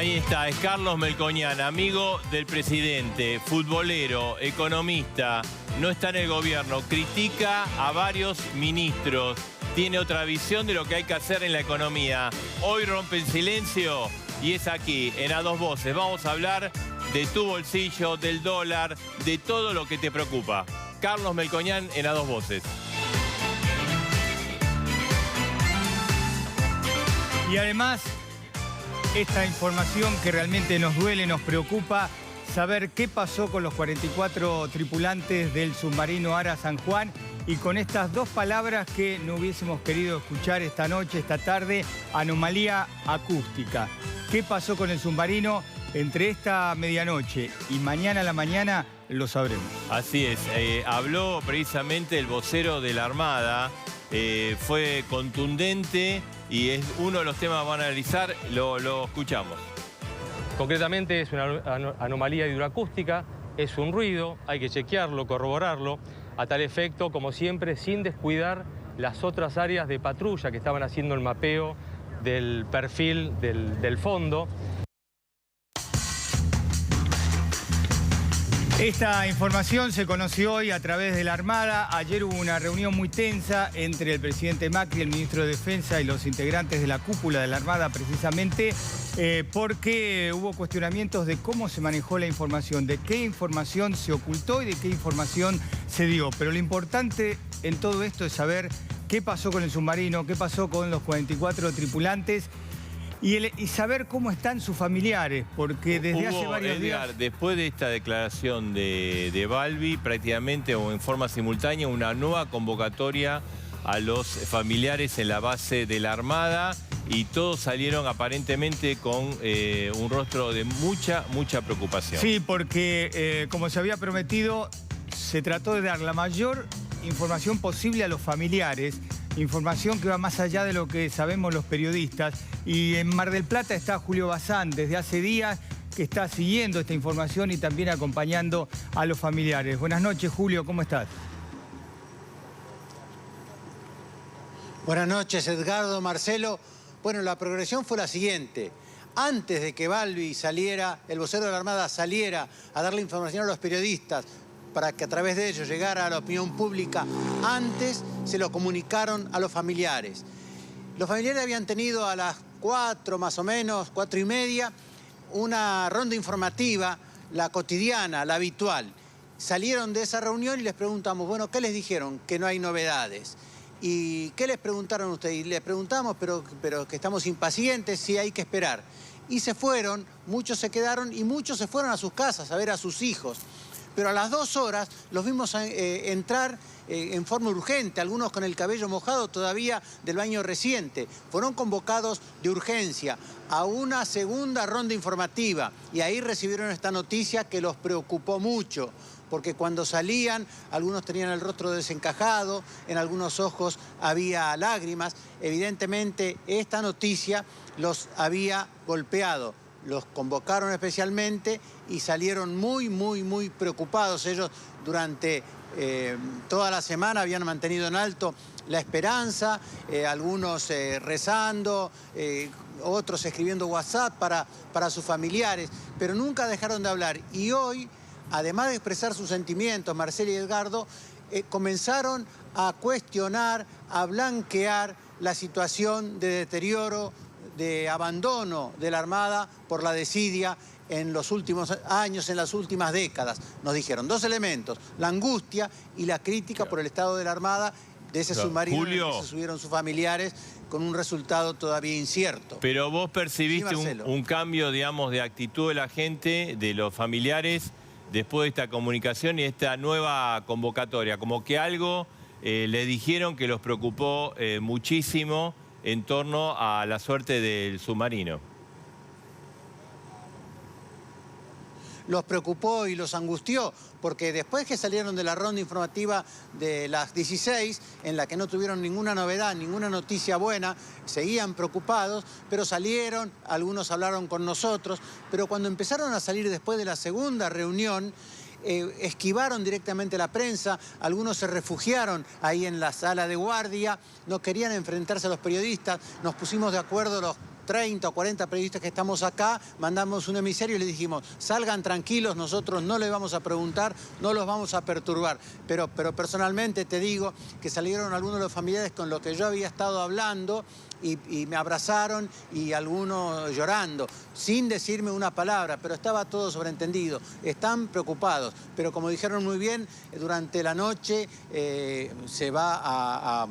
Ahí está, es Carlos Melconian, amigo del presidente, futbolero, economista, no está en el gobierno, critica a varios ministros, tiene otra visión de lo que hay que hacer en la economía. Hoy rompe el silencio y es aquí, en A Dos Voces. Vamos a hablar de tu bolsillo, del dólar, de todo lo que te preocupa. Carlos Melconian en A Dos Voces. Y además, esta información que realmente nos duele, nos preocupa, saber qué pasó con los 44 tripulantes del submarino Ara San Juan y con estas dos palabras que no hubiésemos querido escuchar esta noche, esta tarde, anomalía acústica. ¿Qué pasó con el submarino entre esta medianoche y mañana a la mañana? Lo sabremos. Así es, habló precisamente el vocero de la Armada, fue contundente y es uno de los temas que van a analizar, lo escuchamos. Concretamente es una anomalía hidroacústica, es un ruido, hay que chequearlo, corroborarlo, a tal efecto, como siempre, sin descuidar las otras áreas de patrulla que estaban haciendo el mapeo del perfil del fondo. Esta información se conoció hoy a través de la Armada. Ayer hubo una reunión muy tensa entre el presidente Macri, el ministro de Defensa y los integrantes de la cúpula de la Armada, precisamente porque hubo cuestionamientos de cómo se manejó la información, de qué información se ocultó y de qué información se dio. Pero lo importante en todo esto es saber qué pasó con el submarino, qué pasó con los 44 tripulantes y saber cómo están sus familiares, porque desde hace varios días... Después de esta declaración de Balbi, prácticamente o en forma simultánea, una nueva convocatoria a los familiares en la base de la Armada y todos salieron aparentemente con un rostro de mucha preocupación. Sí, porque como se había prometido, se trató de dar la mayor información posible a los familiares, información que va más allá de lo que sabemos los periodistas. Y en Mar del Plata está Julio Bazán, desde hace días que está siguiendo esta información y también acompañando a los familiares. Buenas noches, Julio, ¿cómo estás? Buenas noches, Edgardo, Marcelo. Bueno, la progresión fue la siguiente. Antes de que Balbi saliera, el vocero de la Armada saliera a darle información a los periodistas para que a través de ellos llegara a la opinión pública, antes se lo comunicaron a los familiares. Los familiares habían tenido a las 4 más o menos, 4:30, una ronda informativa, la cotidiana, la habitual. Salieron de esa reunión y les preguntamos, bueno, ¿qué les dijeron? Que no hay novedades. ¿Y qué les preguntaron ustedes? Y les preguntamos, pero que estamos impacientes, sí hay que esperar. Y se fueron, muchos se quedaron y muchos se fueron a sus casas a ver a sus hijos. Pero a las 2 horas los vimos entrar en forma urgente, algunos con el cabello mojado todavía del baño reciente. Fueron convocados de urgencia a una segunda ronda informativa y ahí recibieron esta noticia que los preocupó mucho, porque cuando salían algunos tenían el rostro desencajado, en algunos ojos había lágrimas. Evidentemente esta noticia los había golpeado. Los convocaron especialmente y salieron muy preocupados. Ellos durante toda la semana habían mantenido en alto la esperanza, algunos rezando, otros escribiendo WhatsApp para sus familiares, pero nunca dejaron de hablar. Y hoy, además de expresar sus sentimientos, Marcelo y Edgardo, comenzaron a cuestionar, a blanquear la situación de deterioro, de abandono de la Armada por la desidia en los últimos años, en las últimas décadas. Nos dijeron dos elementos, la angustia y la crítica por el estado de la Armada, de ese submarino Julio, en el que se subieron sus familiares, con un resultado todavía incierto. Pero vos percibiste sí, un cambio, digamos, de actitud de la gente, de los familiares, después de esta comunicación y esta nueva convocatoria, como que algo le dijeron que los preocupó muchísimo en torno a la suerte del submarino. Los preocupó y los angustió, porque después que salieron de la ronda informativa de las 16, en la que no tuvieron ninguna novedad, ninguna noticia buena, seguían preocupados, pero salieron, algunos hablaron con nosotros, pero cuando empezaron a salir después de la segunda reunión, esquivaron directamente la prensa, algunos se refugiaron ahí en la sala de guardia, no querían enfrentarse a los periodistas, nos pusimos de acuerdo los 30 o 40 periodistas que estamos acá, mandamos un emisario y les dijimos, salgan tranquilos, nosotros no les vamos a preguntar, no los vamos a perturbar. Pero personalmente te digo que salieron algunos de los familiares con los que yo había estado hablando y me abrazaron, y algunos llorando, sin decirme una palabra, pero estaba todo sobreentendido. Están preocupados, pero como dijeron muy bien, durante la noche se va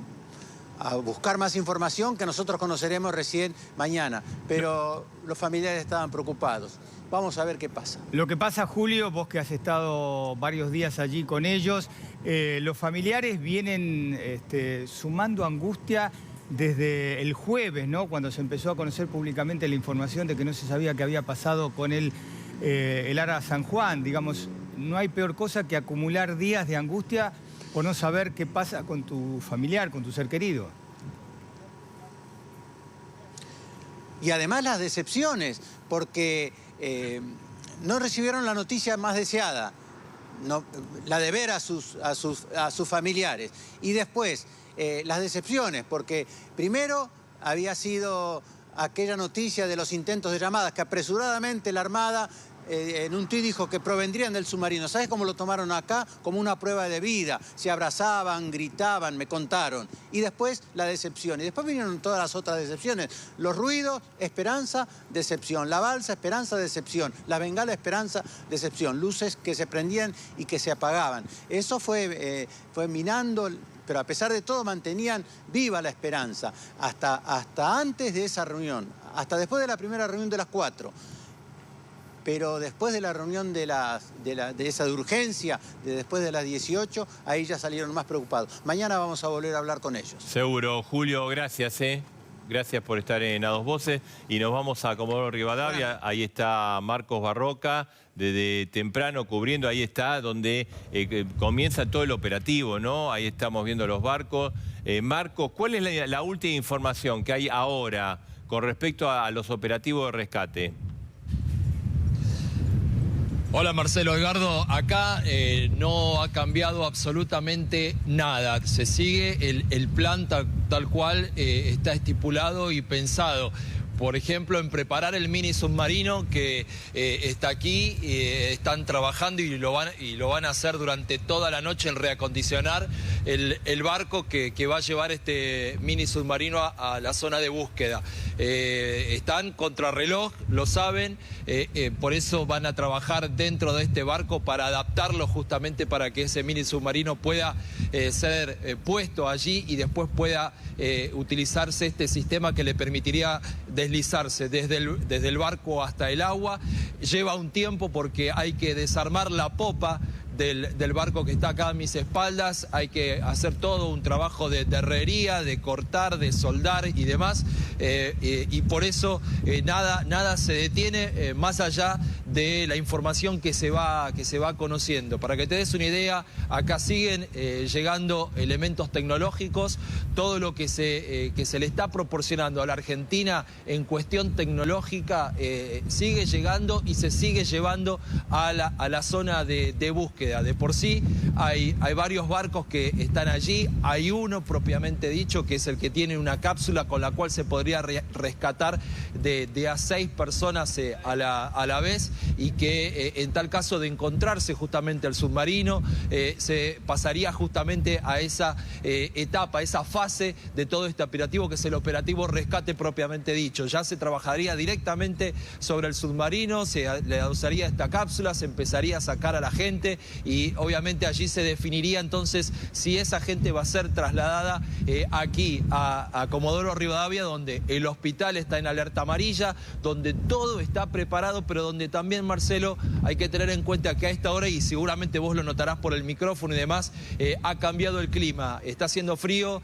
a buscar más información que nosotros conoceremos recién mañana, pero los familiares estaban preocupados. Vamos a ver qué pasa. Lo que pasa, Julio, vos que has estado varios días allí con ellos, los familiares vienen sumando angustia desde el jueves, ¿no? Cuando se empezó a conocer públicamente la información de que no se sabía qué había pasado con el ARA San Juan. Digamos, no hay peor cosa que acumular días de angustia por no saber qué pasa con tu familiar, con tu ser querido. Y además las decepciones, porque no recibieron la noticia más deseada, la de ver a sus familiares. Y después, las decepciones, porque primero había sido aquella noticia de los intentos de llamadas que apresuradamente la Armada en un tuit dijo que provendrían del submarino. ¿Sabes cómo lo tomaron acá? Como una prueba de vida. Se abrazaban, gritaban, me contaron. Y después la decepción. Y después vinieron todas las otras decepciones. Los ruidos, esperanza, decepción. La balsa, esperanza, decepción. La bengala, esperanza, decepción. Luces que se prendían y que se apagaban. Eso fue minando, pero a pesar de todo mantenían viva la esperanza. Hasta antes de esa reunión. Hasta después de la primera reunión de las 4. Pero después de la reunión de esa de urgencia, después de las 18, ahí ya salieron más preocupados. Mañana vamos a volver a hablar con ellos. Seguro. Julio, gracias, Gracias por estar en A Dos Voces. Y nos vamos a Comodoro Rivadavia. Ahí está Marcos Barroca, desde temprano cubriendo. Ahí está donde comienza todo el operativo, ¿no? Ahí estamos viendo los barcos. Marcos, ¿cuál es la última información que hay ahora con respecto a los operativos de rescate? Hola Marcelo, Edgardo, acá no ha cambiado absolutamente nada. Se sigue el plan tal cual está estipulado y pensado. Por ejemplo, en preparar el mini submarino que está aquí, están trabajando y lo van a hacer durante toda la noche en reacondicionar el barco que va a llevar este mini submarino a la zona de búsqueda. Están contrarreloj, lo saben, por eso van a trabajar dentro de este barco para adaptarlo justamente para que ese mini submarino pueda ser puesto allí y después pueda utilizarse este sistema que le permitiría deslizarse desde el barco hasta el agua. Lleva un tiempo porque hay que desarmar la popa del barco que está acá a mis espaldas, hay que hacer todo un trabajo de herrería, de cortar, de soldar y demás, y por eso nada se detiene más allá de la información que se va conociendo. Para que te des una idea, acá siguen llegando elementos tecnológicos, todo lo que se le está proporcionando a la Argentina en cuestión tecnológica sigue llegando y se sigue llevando a la zona de búsqueda. De por sí hay varios barcos que están allí, hay uno propiamente dicho que es el que tiene una cápsula con la cual se podría rescatar de a 6 personas a la vez, y que en tal caso de encontrarse justamente el submarino se pasaría justamente a esa etapa, esa fase de todo este operativo que es el operativo rescate propiamente dicho. Ya se trabajaría directamente sobre el submarino, se le usaría esta cápsula, se empezaría a sacar a la gente y obviamente allí se definiría entonces si esa gente va a ser trasladada aquí a Comodoro Rivadavia, donde el hospital está en alerta amarilla, donde todo está preparado, pero donde también, Marcelo, hay que tener en cuenta que a esta hora, y seguramente vos lo notarás por el micrófono y demás, ha cambiado el clima, está haciendo frío,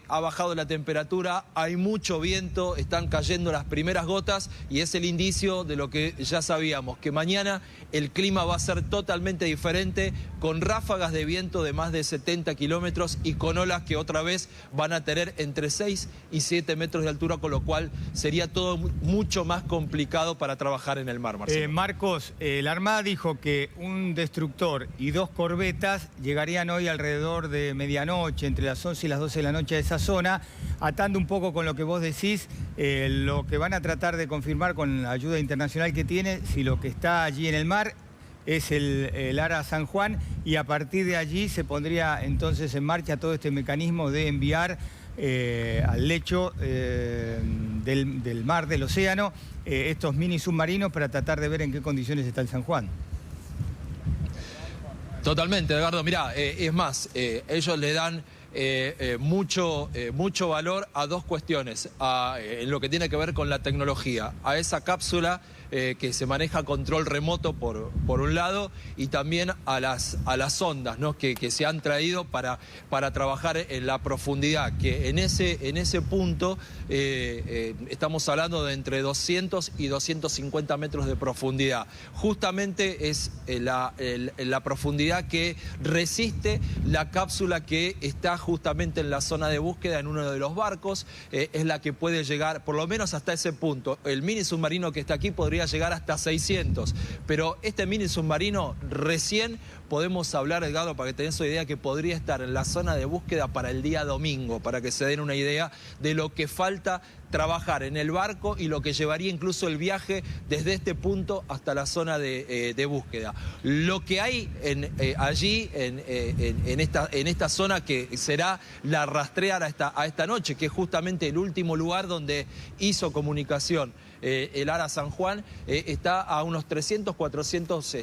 ha bajado la temperatura, hay mucho viento, están cayendo las primeras gotas y es el indicio de lo que ya sabíamos, que mañana el clima va a ser totalmente diferente, con ráfagas de viento de más de 70 kilómetros y con olas que otra vez van a tener entre 6 y 7 metros de altura, con lo cual sería todo mucho más complicado para trabajar en el mar, Marcelo. Marcos, la Armada dijo que un destructor y 2 corbetas llegarían hoy alrededor de medianoche, entre las 11 y las 12 de la noche a esa zona, atando un poco con lo que vos decís, lo que van a tratar de confirmar con la ayuda internacional que tiene, si lo que está allí en el mar es el ARA San Juan, y a partir de allí se pondría entonces en marcha todo este mecanismo de enviar al lecho del mar, del océano, estos mini submarinos para tratar de ver en qué condiciones está el San Juan. Totalmente, Edgardo. Mirá, es más, ellos le dan mucho valor a 2 cuestiones, en lo que tiene que ver con la tecnología, a esa cápsula que se maneja a control remoto por un lado, y también a las sondas, ¿no? que se han traído para trabajar en la profundidad, que en ese punto estamos hablando de entre 200 y 250 metros de profundidad. Justamente es la profundidad que resiste la cápsula que está justamente en la zona de búsqueda en uno de los barcos, es la que puede llegar por lo menos hasta ese punto. El mini submarino que está aquí podría llegar hasta 600, pero este mini submarino recién podemos hablar, Edgardo, para que tengas una idea, que podría estar en la zona de búsqueda para el día domingo, para que se den una idea de lo que falta trabajar en el barco y lo que llevaría incluso el viaje desde este punto hasta la zona de búsqueda. Lo que hay allí, en esta zona, que será la rastrear a esta noche, que es justamente el último lugar donde hizo comunicación el ARA San Juan, está a unos 300, 400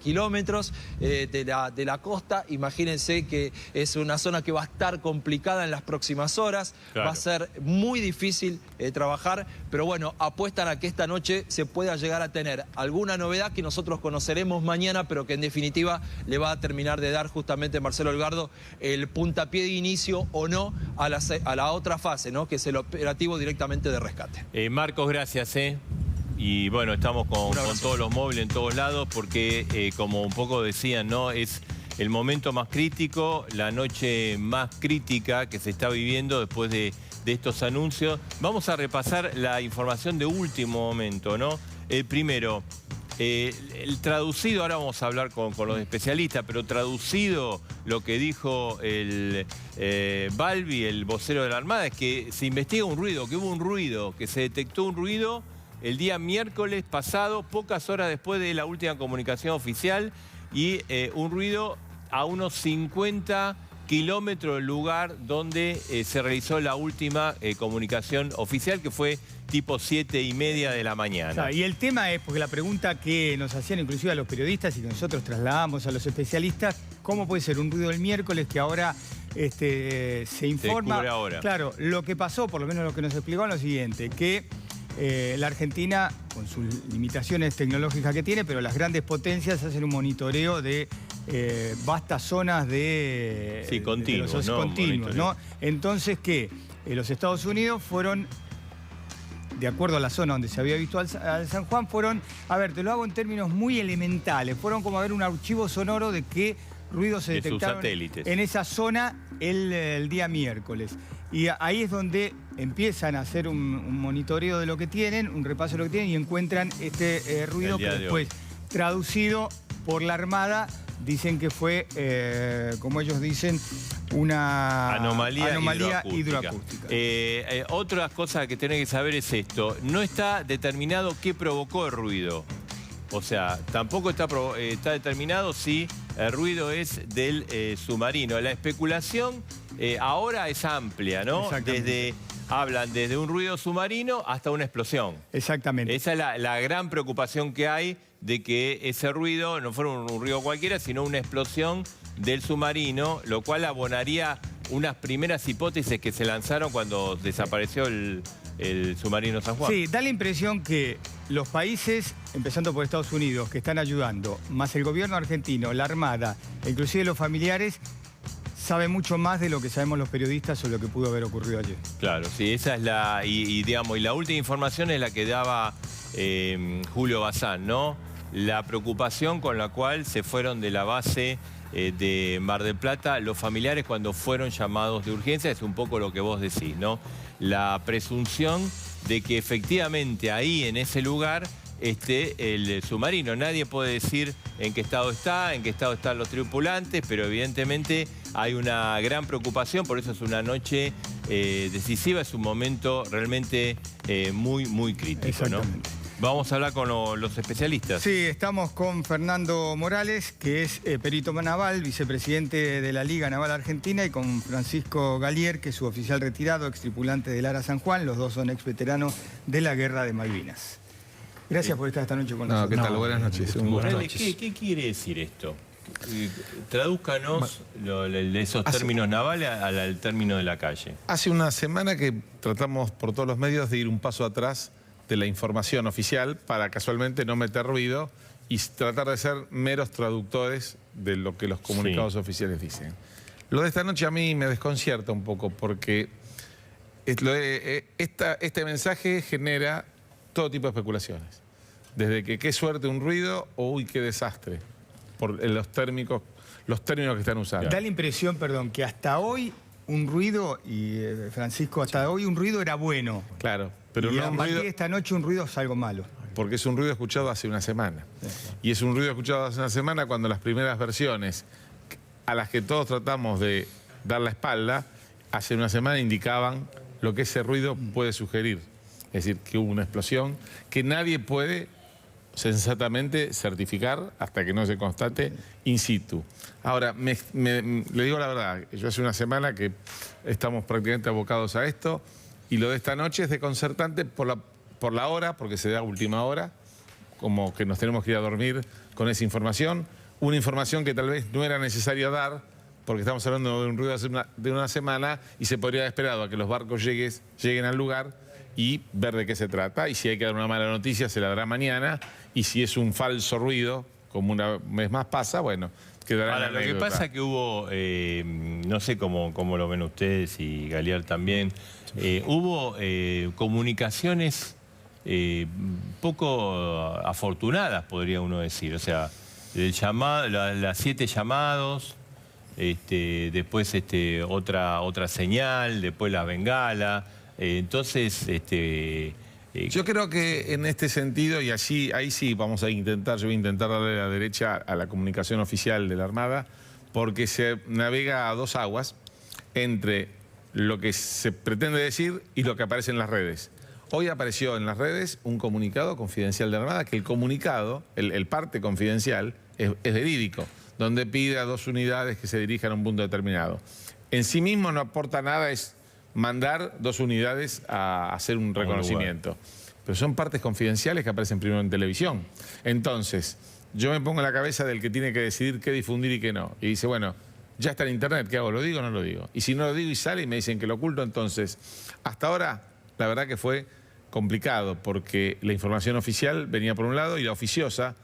kilómetros de la costa. Imagínense que es una zona que va a estar complicada en las próximas horas. Claro. Va a ser muy difícil trabajar, pero bueno, apuestan a que esta noche se pueda llegar a tener alguna novedad que nosotros conoceremos mañana, pero que en definitiva le va a terminar de dar justamente, Marcelo, Edgardo, el puntapié de inicio o no a la otra fase, ¿no? Que es el operativo directamente de rescate. Marcos, gracias. Y bueno, estamos con todos los móviles en todos lados, porque como un poco decían, ¿no? Es el momento más crítico, la noche más crítica que se está viviendo después de estos anuncios. Vamos a repasar la información de último momento, ¿no? Primero, el traducido, ahora vamos a hablar con los especialistas, pero traducido lo que dijo el Balbi, el vocero de la Armada, es que se investiga un ruido, que hubo un ruido, que se detectó un ruido el día miércoles pasado, pocas horas después de la última comunicación oficial, y un ruido a unos 50 kilómetros del lugar donde se realizó la última comunicación oficial, que fue tipo 7:30 de la mañana. O sea, y el tema es, porque la pregunta que nos hacían inclusive a los periodistas y que nosotros trasladamos a los especialistas, ¿cómo puede ser un ruido el miércoles que ahora se informa? Se ahora. Claro, lo que pasó, por lo menos lo que nos explicó, es lo siguiente, que la Argentina, con sus limitaciones tecnológicas que tiene, pero las grandes potencias hacen un monitoreo de vastas zonas de... Sí, continuos, ¿no? Entonces, ¿qué? Los Estados Unidos fueron, de acuerdo a la zona donde se había visto al San Juan, fueron, a ver, te lo hago en términos muy elementales, fueron como a ver un archivo sonoro de qué ruidos se detectaron en esa zona el día miércoles. Y ahí es donde empiezan a hacer un monitoreo de lo que tienen, un repaso de lo que tienen, y encuentran este ruido que después, traducido por la Armada, dicen que fue, como ellos dicen, una anomalía hidroacústica. Otra cosa que tenés que saber es esto. No está determinado qué provocó el ruido. O sea, tampoco está determinado si el ruido es del submarino. La especulación ahora es amplia, ¿no? Hablan desde un ruido submarino hasta una explosión. Exactamente. Esa es la gran preocupación que hay, de que ese ruido no fuera un ruido cualquiera, sino una explosión del submarino, lo cual abonaría unas primeras hipótesis que se lanzaron cuando desapareció el submarino San Juan. Sí, da la impresión que los países, empezando por Estados Unidos, que están ayudando, más el gobierno argentino, la Armada, e inclusive los familiares, saben mucho más de lo que sabemos los periodistas sobre lo que pudo haber ocurrido ayer. Claro, sí, esa es y la última información es la que daba Julio Bazán, ¿no? La preocupación con la cual se fueron de la base de Mar del Plata los familiares cuando fueron llamados de urgencia, es un poco lo que vos decís, ¿no? La presunción de que efectivamente ahí, en ese lugar, el submarino. Nadie puede decir en qué estado están los tripulantes, pero evidentemente hay una gran preocupación, por eso es una noche decisiva, es un momento realmente muy, muy crítico, ¿no? Vamos a hablar con los especialistas. Sí, estamos con Fernando Morales, que es perito naval, vicepresidente de la Liga Naval Argentina, y con Francisco Galier, que es su oficial retirado, extripulante del Ara San Juan. Los dos son exveteranos de la Guerra de Malvinas. Gracias por estar esta noche con nosotros. ¿Qué tal? Buenas noches. Morales, ¿qué quiere decir esto? Tradúzcanos esos términos navales al término de la calle. Hace una semana que tratamos por todos los medios de ir un paso atrás de la información oficial para casualmente no meter ruido y tratar de ser meros traductores de lo que los comunicados oficiales dicen. Lo de esta noche a mí me desconcierta un poco porque este mensaje genera todo tipo de especulaciones. Desde que qué suerte un ruido o uy, qué desastre, por los términos que están usando. Da la impresión, perdón, que hasta hoy un ruido, y Francisco, hasta hoy un ruido era bueno. Claro, pero y no a un partir ruido, de esta noche un ruido es algo malo. porque es un ruido escuchado hace una semana. Y es un ruido escuchado hace una semana cuando las primeras versiones a las que todos tratamos de dar la espalda, hace una semana indicaban lo que ese ruido puede sugerir. Es decir, que hubo una explosión que nadie puede sensatamente certificar hasta que no se constate in situ. Ahora, le digo la verdad, yo hace una semana que estamos prácticamente abocados a esto y lo de esta noche es desconcertante por la hora, porque se da a última hora, como que nos tenemos que ir a dormir con esa información, una información que tal vez no era necesario dar, porque estamos hablando de un ruido de una semana y se podría haber esperado a que los barcos lleguen al lugar y ver de qué se trata, y si hay que dar una mala noticia se la dará mañana, y si es un falso ruido, como una vez más pasa, bueno, quedará en la Ahora, lo que pasa es que hubo, no sé cómo lo ven ustedes y Galier también, hubo comunicaciones poco afortunadas, podría uno decir, o sea, las 7 llamados, después otra señal, después la bengala. Entonces, yo creo que en este sentido, y ahí sí vamos a intentar, yo voy a intentar darle la derecha a la comunicación oficial de la Armada, porque se navega a dos aguas entre lo que se pretende decir y lo que aparece en las redes. Hoy apareció en las redes un comunicado confidencial de la Armada, que el comunicado, el parte confidencial, es verídico, donde pide a 2 unidades que se dirijan a un punto determinado. En sí mismo no aporta nada, es mandar 2 unidades a hacer un reconocimiento. Pero son partes confidenciales que aparecen primero en televisión. Entonces, yo me pongo en la cabeza del que tiene que decidir qué difundir y qué no. Y dice, bueno, ya está en internet, ¿qué hago? ¿Lo digo o no lo digo? Y si no lo digo y sale y me dicen que lo oculto, entonces, hasta ahora, la verdad que fue complicado, porque la información oficial venía por un lado y la oficiosa,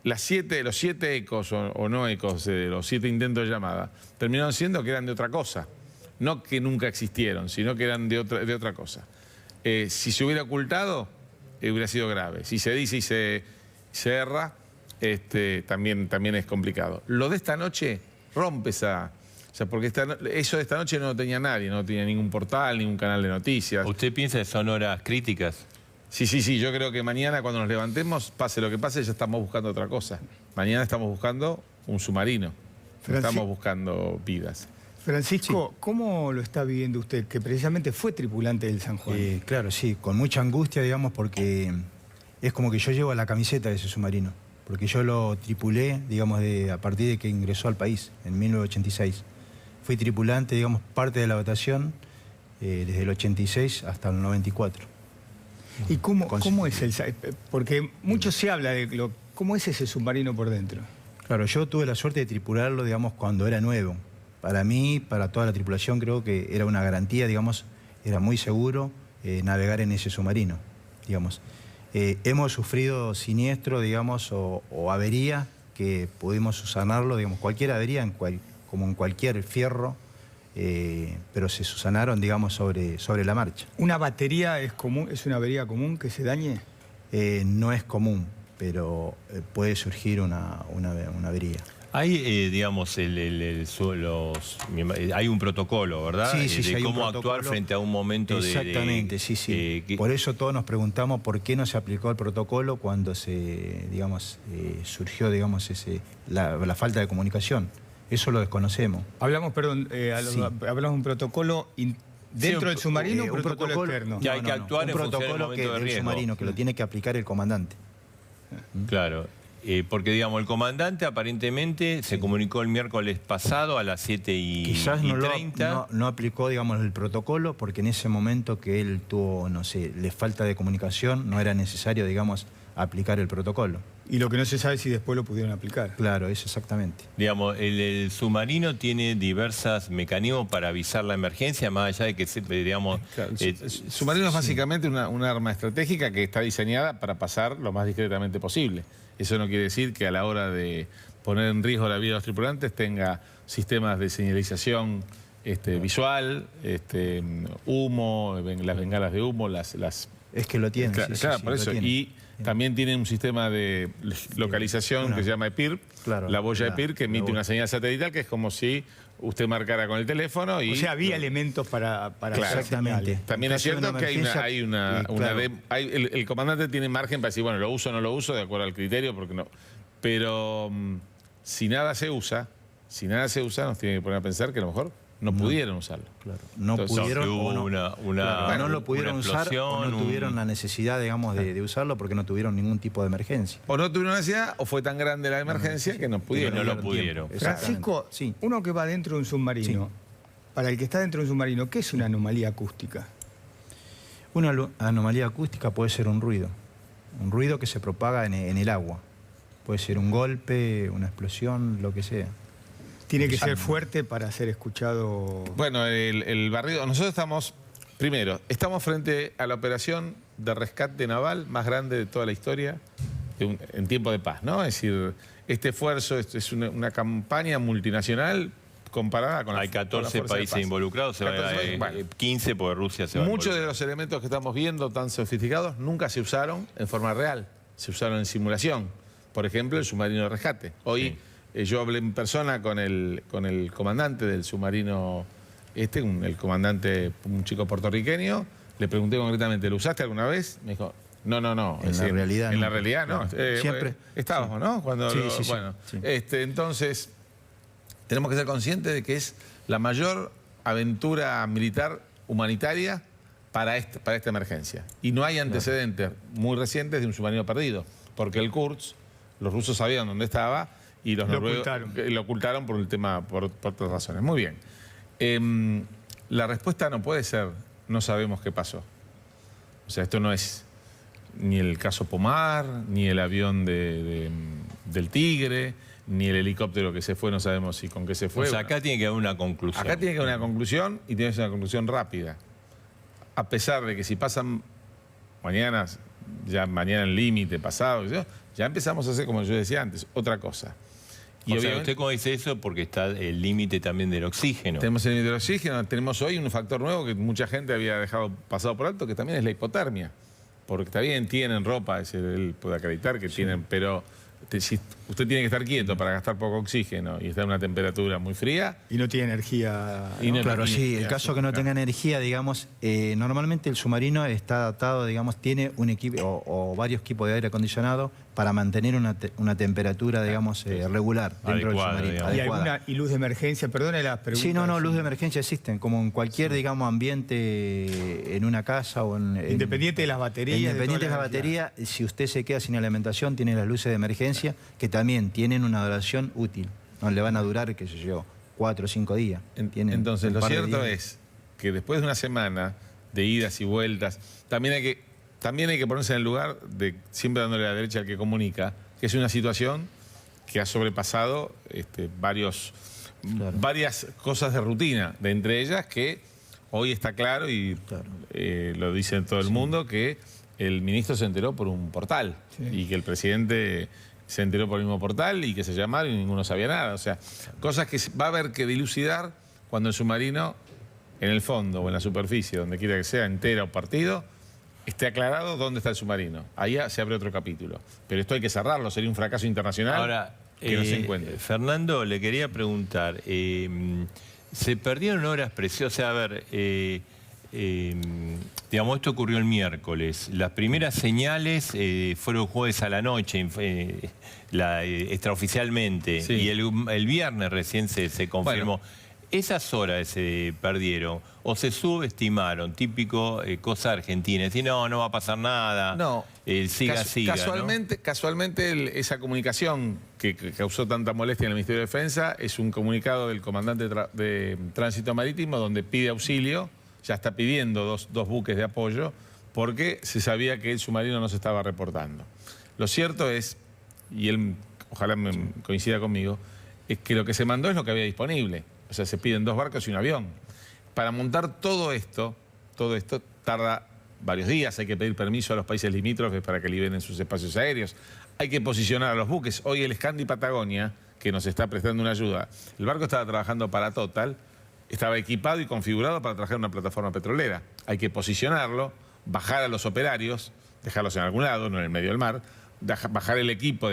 los 7 ecos o no ecos de los 7 intentos de llamada, terminaron siendo que eran de otra cosa. No que nunca existieron, sino que eran de otra cosa. Si se hubiera ocultado, hubiera sido grave. Si se dice y se erra, también es complicado. Lo de esta noche rompe esa... O sea, porque eso de esta noche no lo tenía nadie, no tenía ningún portal, ningún canal de noticias. ¿Usted piensa que son horas críticas? Sí, yo creo que mañana cuando nos levantemos, pase lo que pase, ya estamos buscando otra cosa. Mañana estamos buscando un submarino, no estamos buscando vidas. Francisco, sí. ¿Cómo lo está viviendo usted, que precisamente fue tripulante del San Juan? Claro, sí, con mucha angustia, digamos, porque es como que yo llevo la camiseta de ese submarino, porque yo lo tripulé, digamos, a partir de que ingresó al país, en 1986. Fui tripulante, digamos, parte de la dotación desde el 86 hasta el 94. ¿Y cómo es el...? Porque mucho se habla de cómo es ese submarino por dentro. Claro, yo tuve la suerte de tripularlo, digamos, cuando era nuevo. Para mí, para toda la tripulación, creo que era una garantía, digamos, era muy seguro navegar en ese submarino, digamos. Hemos sufrido siniestro, digamos, o avería, que pudimos subsanarlo, digamos, cualquier avería, como en cualquier fierro, pero se subsanaron, digamos, sobre la marcha. ¿Una batería es una avería común que se dañe? No es común, pero puede surgir una avería. Hay, digamos, hay un protocolo, ¿verdad? Sí, de hay un cómo protocolo. actuar frente a un momento Exactamente, sí. Por eso todos nos preguntamos por qué no se aplicó el protocolo cuando se, digamos, surgió, digamos, la falta de comunicación. Eso lo desconocemos. Hablamos, perdón, Sí. hablamos de un protocolo dentro del submarino, un protocolo externo. Que hay que actuar un en función del protocolo momento de del riesgo. submarino, que lo tiene que aplicar el comandante. Claro. Porque, digamos, el comandante aparentemente se comunicó el miércoles pasado a las 7:30. No aplicó, digamos, el protocolo porque en ese momento que él tuvo, no sé, le falta de comunicación, no era necesario, digamos, aplicar el protocolo. Y lo que no se sabe es si después lo pudieron aplicar. Claro, eso exactamente. Digamos, el submarino tiene diversos mecanismos para avisar la emergencia, más allá de que, digamos... Claro, el submarino es básicamente una arma estratégica que está diseñada para pasar lo más discretamente posible. Eso no quiere decir que a la hora de poner en riesgo la vida de los tripulantes tenga sistemas de señalización visual, humo, las bengalas de humo, las... Es que lo tiene. Claro, por eso. Y también tiene un sistema de localización que se llama EPIR, la boya EPIR, que emite una señal satelital que es como si usted marcara con el teléfono y... O sea, había elementos para claro, exactamente. También es cierto que el comandante tiene margen para decir, bueno, lo uso o no lo uso, de acuerdo al criterio, porque no. Pero si nada se usa, nos tiene que poner a pensar que a lo mejor no pudieron usarlo. Claro. No Entonces, pudieron hubo no lo pudieron usar o no tuvieron la necesidad, digamos, de usarlo porque no tuvieron ningún tipo de emergencia. O no tuvieron necesidad o fue tan grande la emergencia que no pudieron. Que no lo pudieron. Francisco, Sí. uno que va dentro de un submarino, para el que está dentro de un submarino, ¿qué es una anomalía acústica? Una anomalía acústica puede ser un ruido que se propaga en el agua. Puede ser un golpe, una explosión, lo que sea. Tiene que ser fuerte para ser escuchado. Bueno, el barrido... Nosotros estamos frente a la operación de rescate naval más grande de toda la historia en tiempo de paz, ¿no? Es decir, este esfuerzo es una campaña multinacional comparada con Hay 14 países involucrados, 15 porque Rusia se va a Muchos involucrar. de los elementos que estamos viendo tan sofisticados nunca se usaron en forma real, se usaron en simulación. Por ejemplo, el submarino de rescate. Hoy yo hablé en persona con el comandante del submarino el comandante, un chico puertorriqueño, le pregunté concretamente, ¿lo usaste alguna vez? Me dijo, no. En la realidad en no. la realidad no. Siempre. Estábamos, ¿no? Cuando bueno, sí. Entonces, tenemos que ser conscientes de que es la mayor aventura militar humanitaria para esta emergencia. Y no hay antecedentes muy recientes de un submarino perdido, porque el Kursk, los rusos sabían dónde estaba y los noruegos lo ocultaron por otras razones. Muy bien. La respuesta no puede ser, no sabemos qué pasó. O sea, esto no es ni el caso Pomar, ni el avión del Tigre, ni el helicóptero que se fue, no sabemos si con qué se fue. O sea, acá tiene que haber una conclusión. Acá tiene que haber una conclusión y tiene que ser una conclusión rápida. A pesar de que si pasan mañana el límite, pasado, ya empezamos a hacer, como yo decía antes, otra cosa. Y o sea, usted cómo dice eso porque está el límite también del oxígeno. Tenemos el límite del oxígeno, tenemos hoy un factor nuevo que mucha gente había dejado pasado por alto, que también es la hipotermia. Porque está bien, tienen ropa, él puede acreditar que tienen, pero si usted tiene que estar quieto para gastar poco oxígeno y está en una temperatura muy fría. Y no tiene energía. ¿no? Claro, sí, el caso que no tenga energía, digamos, normalmente el submarino está adaptado, digamos, tiene un equipo o varios equipos de aire acondicionado para mantener una temperatura, digamos, regular dentro del submarino. ¿Y alguna luz de emergencia? Perdone las preguntas. Sí, no, luz de emergencia existen, como en cualquier, digamos, ambiente, en una casa o en... Independiente de las baterías. Independiente de la batería, si usted se queda sin alimentación, tiene las luces de emergencia, que también tienen una duración útil. No le van a durar, qué sé yo, 4 o 5 días. Entonces, lo cierto es que después de una semana de idas y vueltas, también hay que ponerse en el lugar de siempre dándole a la derecha al que comunica, que es una situación que ha sobrepasado varias cosas de rutina, de entre ellas que hoy está claro y lo dice todo el mundo, que el ministro se enteró por un portal y que el presidente se enteró por el mismo portal y que se llamaron y ninguno sabía nada. O sea, cosas que va a haber que dilucidar cuando el submarino, en el fondo o en la superficie, donde quiera que sea, entera o partido, esté aclarado dónde está el submarino. Ahí se abre otro capítulo. Pero esto hay que cerrarlo, sería un fracaso internacional. Ahora, que no se encuentre. Fernando, le quería preguntar, se perdieron horas preciosas, a ver, digamos, esto ocurrió el miércoles, las primeras señales fueron jueves a la noche, extraoficialmente, sí. Y el viernes recién se confirmó. Bueno, esas horas se perdieron o se subestimaron, típico cosa argentina, decir no va a pasar nada, no, siga. Casualmente esa comunicación que causó tanta molestia en el Ministerio de Defensa es un comunicado del comandante de Tránsito Marítimo donde pide auxilio, ya está pidiendo dos buques de apoyo porque se sabía que el submarino no se estaba reportando. Lo cierto es, y él ojalá coincida conmigo, es que lo que se mandó es lo que había disponible. O sea, se piden 2 barcos y un avión. Para montar todo esto tarda varios días. Hay que pedir permiso a los países limítrofes para que liberen sus espacios aéreos. Hay que posicionar a los buques. Hoy el Scandi Patagonia, que nos está prestando una ayuda, el barco estaba trabajando para Total, estaba equipado y configurado para trabajar en una plataforma petrolera. Hay que posicionarlo, bajar a los operarios, dejarlos en algún lado, no en el medio del mar, bajar el equipo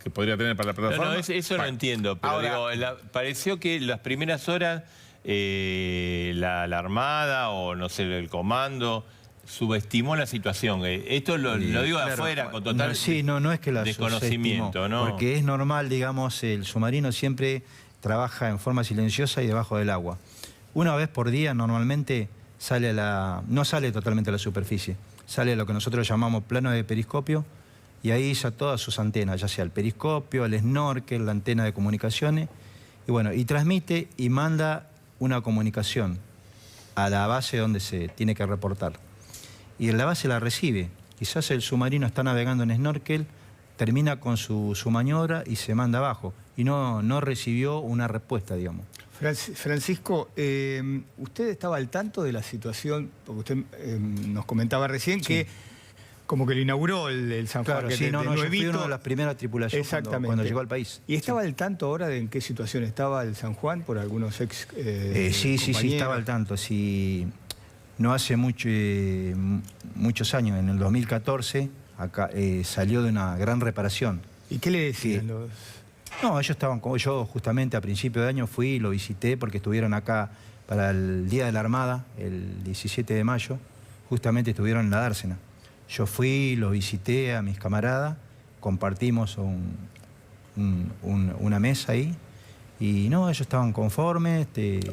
que podría tener para la plataforma. No, eso no entiendo, pero ahora, digo, pareció que las primeras horas la Armada o no sé, el comando subestimó la situación. Esto lo digo de afuera con total no es que la desconocimiento, ¿no? Porque es normal, digamos, el submarino siempre trabaja en forma silenciosa y debajo del agua. Una vez por día normalmente no sale totalmente a la superficie, sale a lo que nosotros llamamos plano de periscopio, y ahí ya todas sus antenas, ya sea el periscopio, el snorkel, la antena de comunicaciones, y bueno, y transmite y manda una comunicación a la base donde se tiene que reportar. Y en la base la recibe. Quizás el submarino está navegando en snorkel, termina con su maniobra y se manda abajo. Y no recibió una respuesta, digamos. Francisco, ¿usted estaba al tanto de la situación? Porque usted nos comentaba recién que como que lo inauguró el San Juan. Claro, sí, yo fui una de las primeras tripulaciones cuando llegó al país. ¿Y estaba al tanto ahora de en qué situación estaba el San Juan por algunos ex sí, estaba al tanto. Sí, no hace muchos años, en el 2014, acá salió de una gran reparación. ¿Y qué le decían los...? No, ellos estaban como yo, justamente a principio de año fui y lo visité porque estuvieron acá para el Día de la Armada, el 17 de mayo, justamente estuvieron en la dársena. Yo fui, los visité a mis camaradas, compartimos una mesa ahí y no, ellos estaban conformes.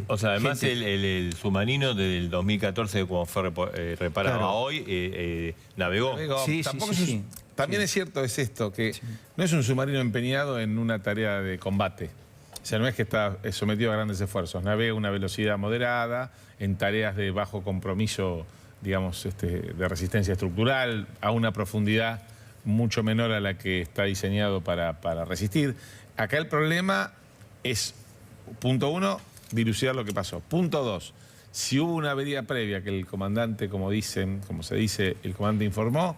O sea, además el submarino del 2014, cuando fue reparado, claro, a hoy, navegó. Sí. También es cierto, es esto, que no es un submarino empeñado en una tarea de combate. O sea, no es que está sometido a grandes esfuerzos. Navega a una velocidad moderada, en tareas de bajo compromiso, digamos, de resistencia estructural, a una profundidad mucho menor a la que está diseñado para resistir. Acá el problema es, punto 1, dilucidar lo que pasó. Punto 2, si hubo una avería previa que el comandante, como se dice, el comandante informó,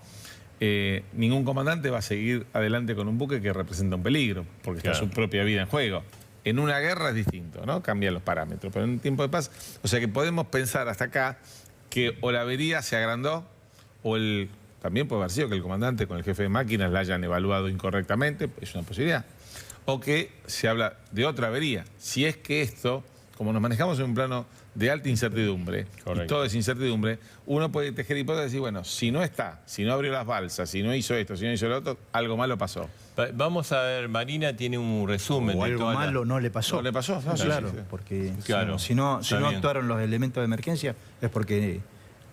ningún comandante va a seguir adelante con un buque que representa un peligro, porque está su propia vida en juego. En una guerra es distinto, ¿no? Cambian los parámetros, pero en un tiempo de paz, o sea que podemos pensar hasta acá que o la avería se agrandó, o también puede haber sido que el comandante con el jefe de máquinas la hayan evaluado incorrectamente, es una posibilidad, o que se habla de otra avería. Si es que esto, como nos manejamos en un plano de alta incertidumbre, y todo es incertidumbre, uno puede tejer hipótesis y decir, bueno, si no abrió las balsas, si no hizo esto, si no hizo lo otro, algo malo pasó. Vamos a ver, Marina tiene un resumen. O algo malo no le pasó. No le pasó, no, claro, sí. Porque si no actuaron los elementos de emergencia es porque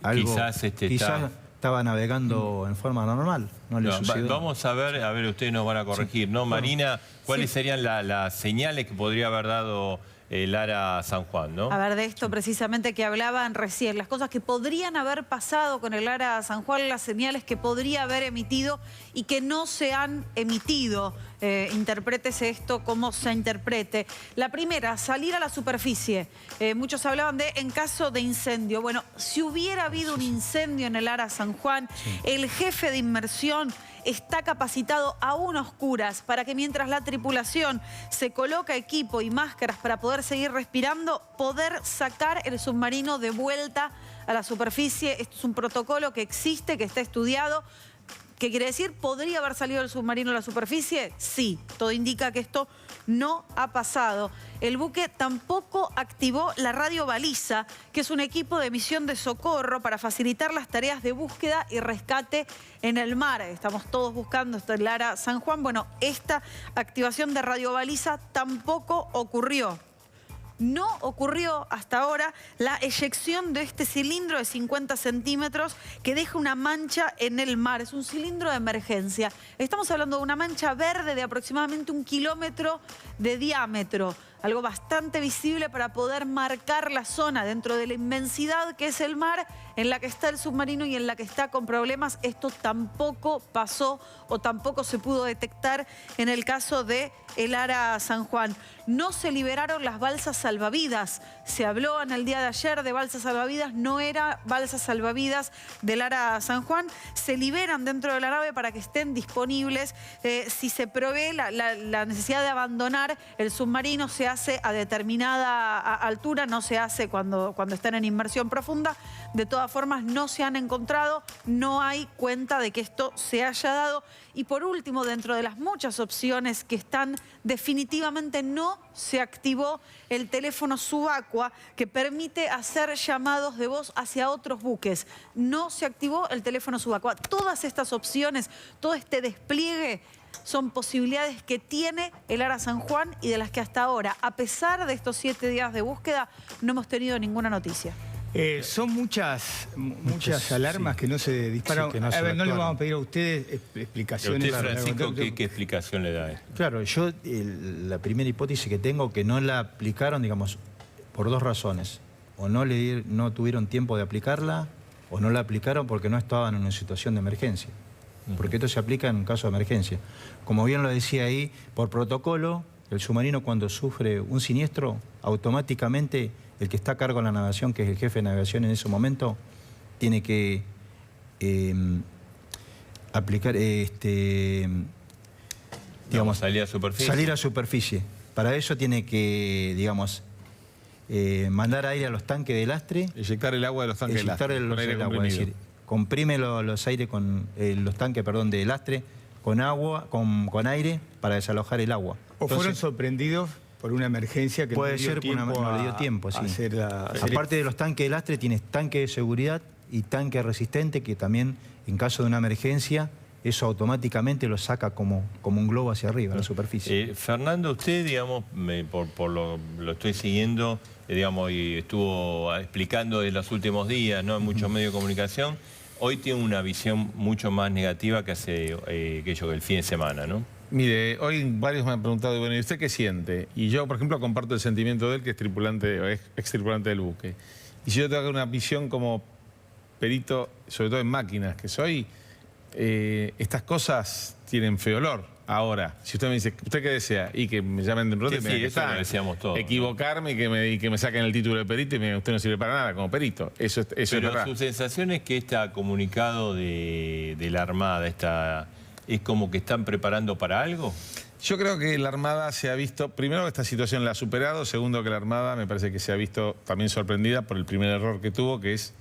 algo quizás estaba navegando en forma normal, no le sucedió. Vamos a ver, ustedes nos van a corregir, ¿no? Marina, ¿cuáles serían las señales que podría haber dado el ARA San Juan, ¿no? A ver, de esto precisamente que hablaban recién, las cosas que podrían haber pasado con el ARA San Juan, las señales que podría haber emitido y que no se han emitido. Interprétese esto como se interprete. La primera, salir a la superficie. Muchos hablaban de en caso de incendio. Bueno, si hubiera habido un incendio en el ARA San Juan, el jefe de inmersión está capacitado aún a oscuras para que mientras la tripulación se coloca equipo y máscaras para poder seguir respirando, poder sacar el submarino de vuelta a la superficie. Esto es un protocolo que existe, que está estudiado. ¿Qué quiere decir? ¿Podría haber salido el submarino a la superficie? Sí, todo indica que esto no ha pasado. El buque tampoco activó la radiobaliza, que es un equipo de misión de socorro para facilitar las tareas de búsqueda y rescate en el mar. Estamos todos buscando esto en Lara San Juan. Bueno, esta activación de radiobaliza tampoco ocurrió. No ocurrió hasta ahora la eyección de este cilindro de 50 centímetros que deja una mancha en el mar. Es un cilindro de emergencia. Estamos hablando de una mancha verde de aproximadamente 1 kilómetro de diámetro. Algo bastante visible para poder marcar la zona dentro de la inmensidad que es el mar, en la que está el submarino y en la que está con problemas. Esto tampoco pasó o tampoco se pudo detectar en el caso de el Lara San Juan. No se liberaron las balsas salvavidas. Se habló en el día de ayer de balsas salvavidas, no era balsas salvavidas del Lara San Juan. Se liberan dentro de la nave para que estén disponibles. Si se prevé la necesidad de abandonar el submarino, se hace a determinada altura, no se hace cuando están en inmersión profunda. De todas formas, no se han encontrado, no hay cuenta de que esto se haya dado. Y por último, dentro de las muchas opciones que están, definitivamente no se activó el teléfono subacua que permite hacer llamados de voz hacia otros buques. No se activó el teléfono subacua. Todas estas opciones, todo este despliegue, son posibilidades que tiene el Lara San Juan y de las que hasta ahora, a pesar de estos 7 días de búsqueda, no hemos tenido ninguna noticia. Son muchas alarmas que no se disparan. Sí, que no a se ver, no le actuaron. vamos a pedir a ustedes explicaciones. ¿Usted, Francisco, qué explicación le da? Claro, yo la primera hipótesis que tengo que no la aplicaron, digamos, por 2 razones. O no tuvieron tiempo de aplicarla, o no la aplicaron porque no estaban en una situación de emergencia. Porque esto se aplica en un caso de emergencia. Como bien lo decía ahí, por protocolo, el submarino cuando sufre un siniestro, automáticamente el que está a cargo de la navegación, que es el jefe de navegación en ese momento, tiene que aplicar, digamos, salir a superficie. Salir a superficie. Para eso tiene que, digamos, mandar aire a los tanques de lastre. Eyectar el agua de los tanques de lastre. Eyectar el agua, es decir, comprime los aires con los tanques, perdón, de lastre con agua, con aire para desalojar el agua. ¿O fueron sorprendidos por una emergencia que puede no dio ser tiempo no le dio tiempo, sí. hacer Aparte de los tanques de lastre, tienes tanque de seguridad y tanque resistente que también, en caso de una emergencia, eso automáticamente lo saca como un globo hacia arriba, a la superficie. Fernando, usted, digamos, lo estoy siguiendo, digamos, y estuvo explicando en los últimos días, ¿no? En muchos medios de comunicación. Hoy tiene una visión mucho más negativa que hace que el fin de semana, ¿no? Mire, hoy varios me han preguntado, bueno, ¿y usted qué siente? Y yo, por ejemplo, comparto el sentimiento de él, que es tripulante, o es ex tripulante del buque. Y si yo tengo una visión como perito, sobre todo en máquinas que soy, estas cosas tienen feo olor. Ahora, si usted me dice, ¿usted qué desea? Y que me llamen de un rato y me digan que eso lo deseamos todos, equivocarme, ¿no? y que me saquen el título de perito y me digan, usted no sirve para nada como perito. Eso es verdad. Su sensación es que este comunicado de la Armada, ¿es como que están preparando para algo? Yo creo que la Armada se ha visto, primero que esta situación la ha superado, segundo que la Armada me parece que se ha visto también sorprendida por el primer error que tuvo, que es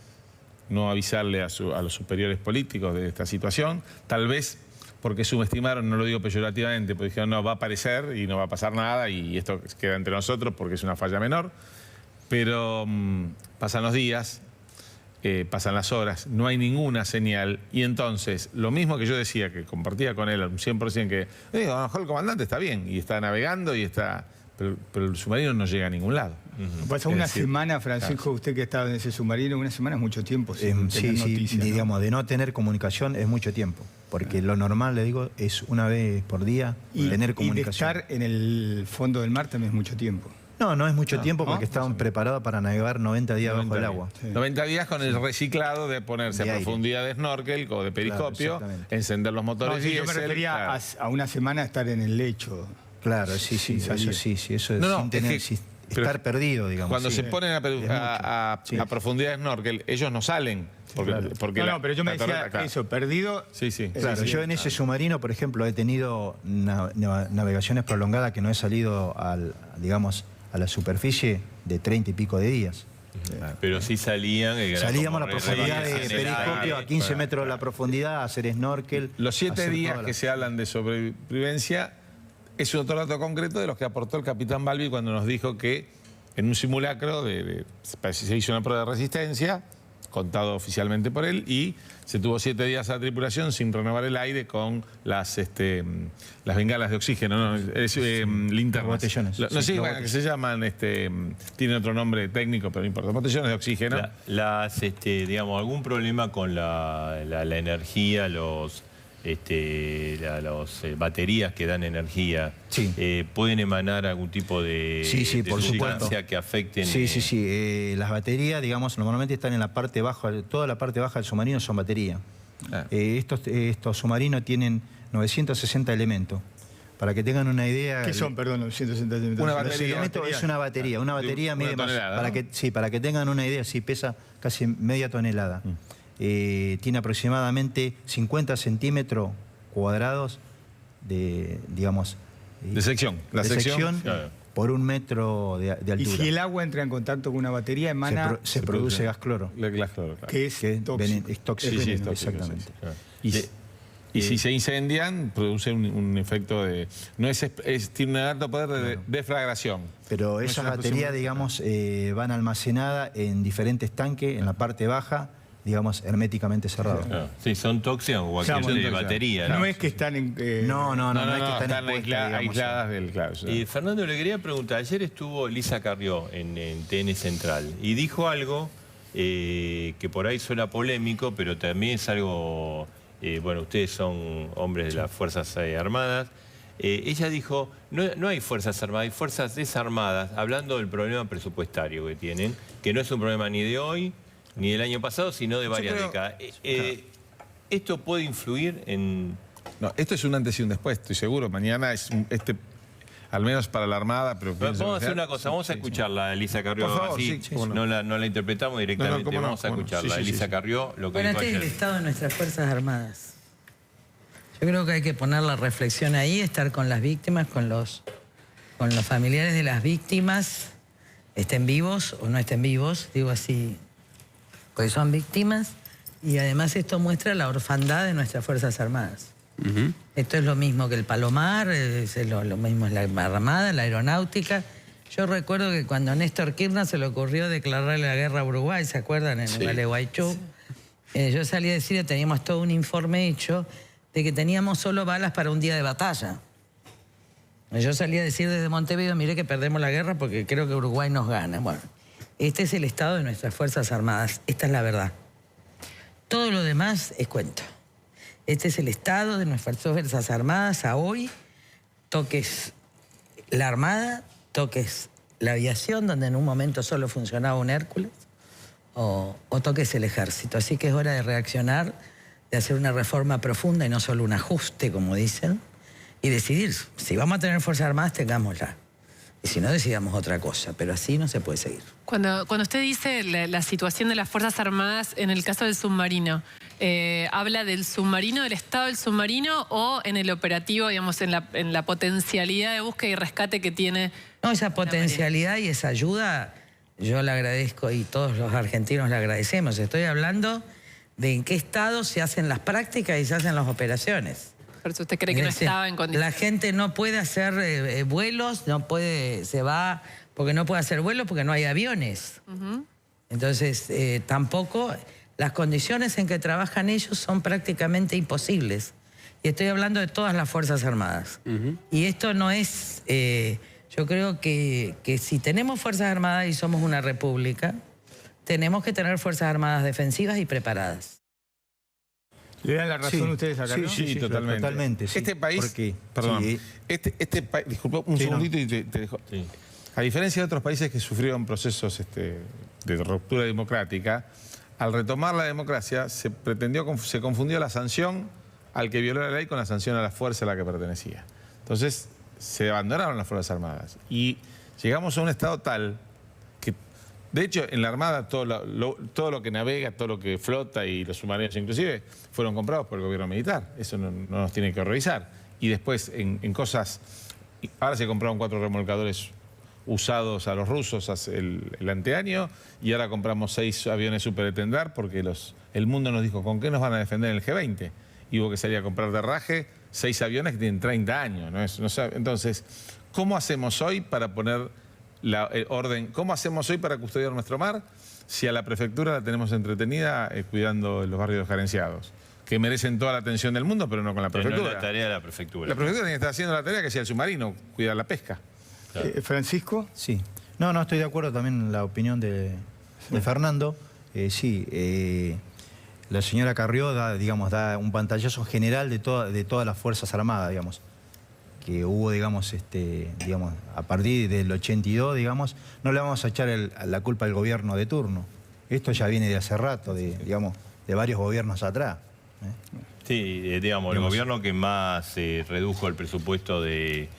no avisarle a los superiores políticos de esta situación, tal vez porque subestimaron, no lo digo peyorativamente, porque dijeron no, va a aparecer y no va a pasar nada y esto queda entre nosotros porque es una falla menor, pero pasan los días, pasan las horas, no hay ninguna señal y entonces, lo mismo que yo decía, que compartía con él un 100% que, a lo mejor el comandante está bien y está navegando y está... Pero el submarino no llega a ningún lado. Pasa una semana, Francisco, usted que estaba en ese submarino, una semana es mucho tiempo sin tener noticias, ¿no? Digamos, de no tener comunicación es mucho tiempo. Porque lo normal, le digo, es una vez por día tener comunicación. Y de estar en el fondo del mar también es mucho tiempo. No es mucho tiempo porque estaban preparados para navegar 90 días bajo el agua. Sí. 90 días con el reciclado de ponerse de a aire. profundidad de snorkel o de periscopio, Claro, encender los motores No, sí, yo me diésel, refería claro. a una semana estar en el lecho. Claro, sí, Sin eso salir. sí, eso es No, sin tener, es que- estar perdido, digamos. Cuando sí. se ponen a profundidad de snorkel, ellos no salen. Porque No, pero yo me decía torreta, claro. eso, perdido. Sí, sí. Claro, Sí, yo en ese submarino, por ejemplo, he tenido navegaciones prolongadas que no he salido digamos, a la superficie de 30 y pico de días. Pero sí salían... Salíamos a la profundidad de Periscopio, a 15 metros de la profundidad, a hacer snorkel. Los 7 días que se hablan de sobrevivencia es otro dato concreto de los que aportó el capitán Balbi cuando nos dijo que en un simulacro se hizo una prueba de resistencia, contado oficialmente por él, y se tuvo 7 días a la tripulación sin renovar el aire con las bengalas de oxígeno, linternas. Botellones. No sé, bueno, que se llaman, tienen otro nombre técnico, pero no importa, botellones de oxígeno. Digamos, algún problema con la energía, las baterías que dan energía, pueden emanar algún tipo de por sustancia que afecten... Sí. Las baterías, digamos, normalmente están en la parte baja, toda la parte baja del submarino son batería. Estos submarinos tienen 960 elementos. Para que tengan una idea... ¿Qué son, perdón, 960 elementos? Una batería. Es una batería. Una batería mide más... Para que tengan una idea, pesa casi media tonelada. Tiene aproximadamente 50 centímetros cuadrados de, digamos... de sección. La sección por 1 metro de altura. Y si el agua entra en contacto con una batería, emana... Se produce gas cloro. Gas cloro, claro. Que es tóxico. Es tóxico, sí, es tóxico, exactamente. Y si se incendian, produce un efecto de... tiene un alto poder de deflagración. Pero esas baterías, digamos, van almacenadas en diferentes tanques, en la parte baja, digamos, herméticamente cerrados. Sí, son tóxicas o cualquier de batería. No es que están en... No es que están aisladas del... Claro, Fernando, le quería preguntar, ayer estuvo Lisa Carrió en TN Central y dijo algo que por ahí suena polémico, pero también es algo... bueno, ustedes son hombres de las Fuerzas Armadas. Ella dijo, no hay Fuerzas Armadas, hay Fuerzas Desarmadas, hablando del problema presupuestario que tienen, que no es un problema ni de hoy, ni del año pasado, sino de varias décadas. ¿Esto puede influir en...? No, esto es un antes y un después, estoy seguro. Mañana es al menos para la Armada, pero... Vamos a hacer una cosa, vamos a escucharla, Elisa Carrió. Por favor, así, no la interpretamos directamente, vamos a escucharla. Elisa Carrió, lo que dijo ayer. Este es el estado de nuestras Fuerzas Armadas. Yo creo que hay que poner la reflexión ahí, estar con las víctimas, con los familiares de las víctimas, estén vivos o no estén vivos, digo así, porque son víctimas, y además esto muestra la orfandad de nuestras Fuerzas Armadas. Esto es lo mismo que el Palomar, es lo mismo es la Armada, la Aeronáutica. Yo recuerdo que cuando a Néstor Kirchner se le ocurrió declararle la guerra a Uruguay, ¿se acuerdan? En Gualeguaychú. Yo salí a decir que teníamos todo un informe hecho de que teníamos solo balas para un día de batalla. Yo salí a decir desde Montevideo, mire que perdemos la guerra porque creo que Uruguay nos gana. Bueno, este es el estado de nuestras Fuerzas Armadas, esta es la verdad. Todo lo demás es cuento. Este es el estado de nuestras Fuerzas Armadas a hoy. Toques la Armada, toques la aviación, donde en un momento solo funcionaba un Hércules, o toques el Ejército. Así que es hora de reaccionar, de hacer una reforma profunda y no solo un ajuste, como dicen, y decidir, si vamos a tener Fuerzas Armadas, tengámosla. Y si no, decidamos otra cosa, pero así no se puede seguir. Cuando usted dice la situación de las Fuerzas Armadas en el caso del submarino, ¿habla del submarino, del estado del submarino o en el operativo, digamos, en la potencialidad de búsqueda y rescate que tiene? No, esa potencialidad y esa ayuda, yo la agradezco y todos los argentinos la agradecemos. Estoy hablando de en qué estado se hacen las prácticas y se hacen las operaciones. Por eso usted cree que no estaba en condiciones. La gente no puede hacer vuelos, se va, porque no puede hacer vuelos porque no hay aviones. Entonces, tampoco, las condiciones en que trabajan ellos son prácticamente imposibles. Y estoy hablando de todas las Fuerzas Armadas. Y esto no es, yo creo que si tenemos Fuerzas Armadas y somos una república, tenemos que tener Fuerzas Armadas defensivas y preparadejadas. ¿Le dan la razón ustedes a Carrió? Sí, totalmente. Sí. Este país, Porque, perdón, este país, disculpa un segundito y te dejo. A diferencia de otros países que sufrieron procesos de ruptura democrática, al retomar la democracia se confundió la sanción al que violó la ley con la sanción a la fuerza a la que pertenecía. Entonces se abandonaron las Fuerzas Armadas y llegamos a un estado tal que, de hecho, en la Armada todo lo que navega, todo lo que flota y los submarinos inclusive, fueron comprados por el gobierno militar. Eso no nos tiene que horrorizar. Y después en cosas... Ahora se compraron 4 remolcadores usados a los rusos el anteaño y ahora compramos 6 aviones Super Etendard porque el mundo nos dijo, ¿con qué nos van a defender en el G20? Y hubo que salir a comprar de raje 6 aviones que tienen 30 años. Entonces, ¿cómo hacemos hoy para poner el orden? ¿Cómo hacemos hoy para custodiar nuestro mar si a la prefectura la tenemos entretenida cuidando los barrios carenciados? Que merecen toda la atención del mundo, pero no con la prefectura. No es la tarea de la prefectura. La prefectura tiene que estar haciendo la tarea que sea el submarino, cuidar la pesca. Claro. ¿Francisco? Sí. No, estoy de acuerdo también en la opinión de Fernando. La señora Carrió da un pantallazo general de todas las Fuerzas Armadas, digamos. Que hubo, digamos, a partir del 82, digamos, no le vamos a echar la culpa al gobierno de turno. Esto ya viene de hace rato, de varios gobiernos atrás. Sí, digamos, el gobierno que más redujo el presupuesto de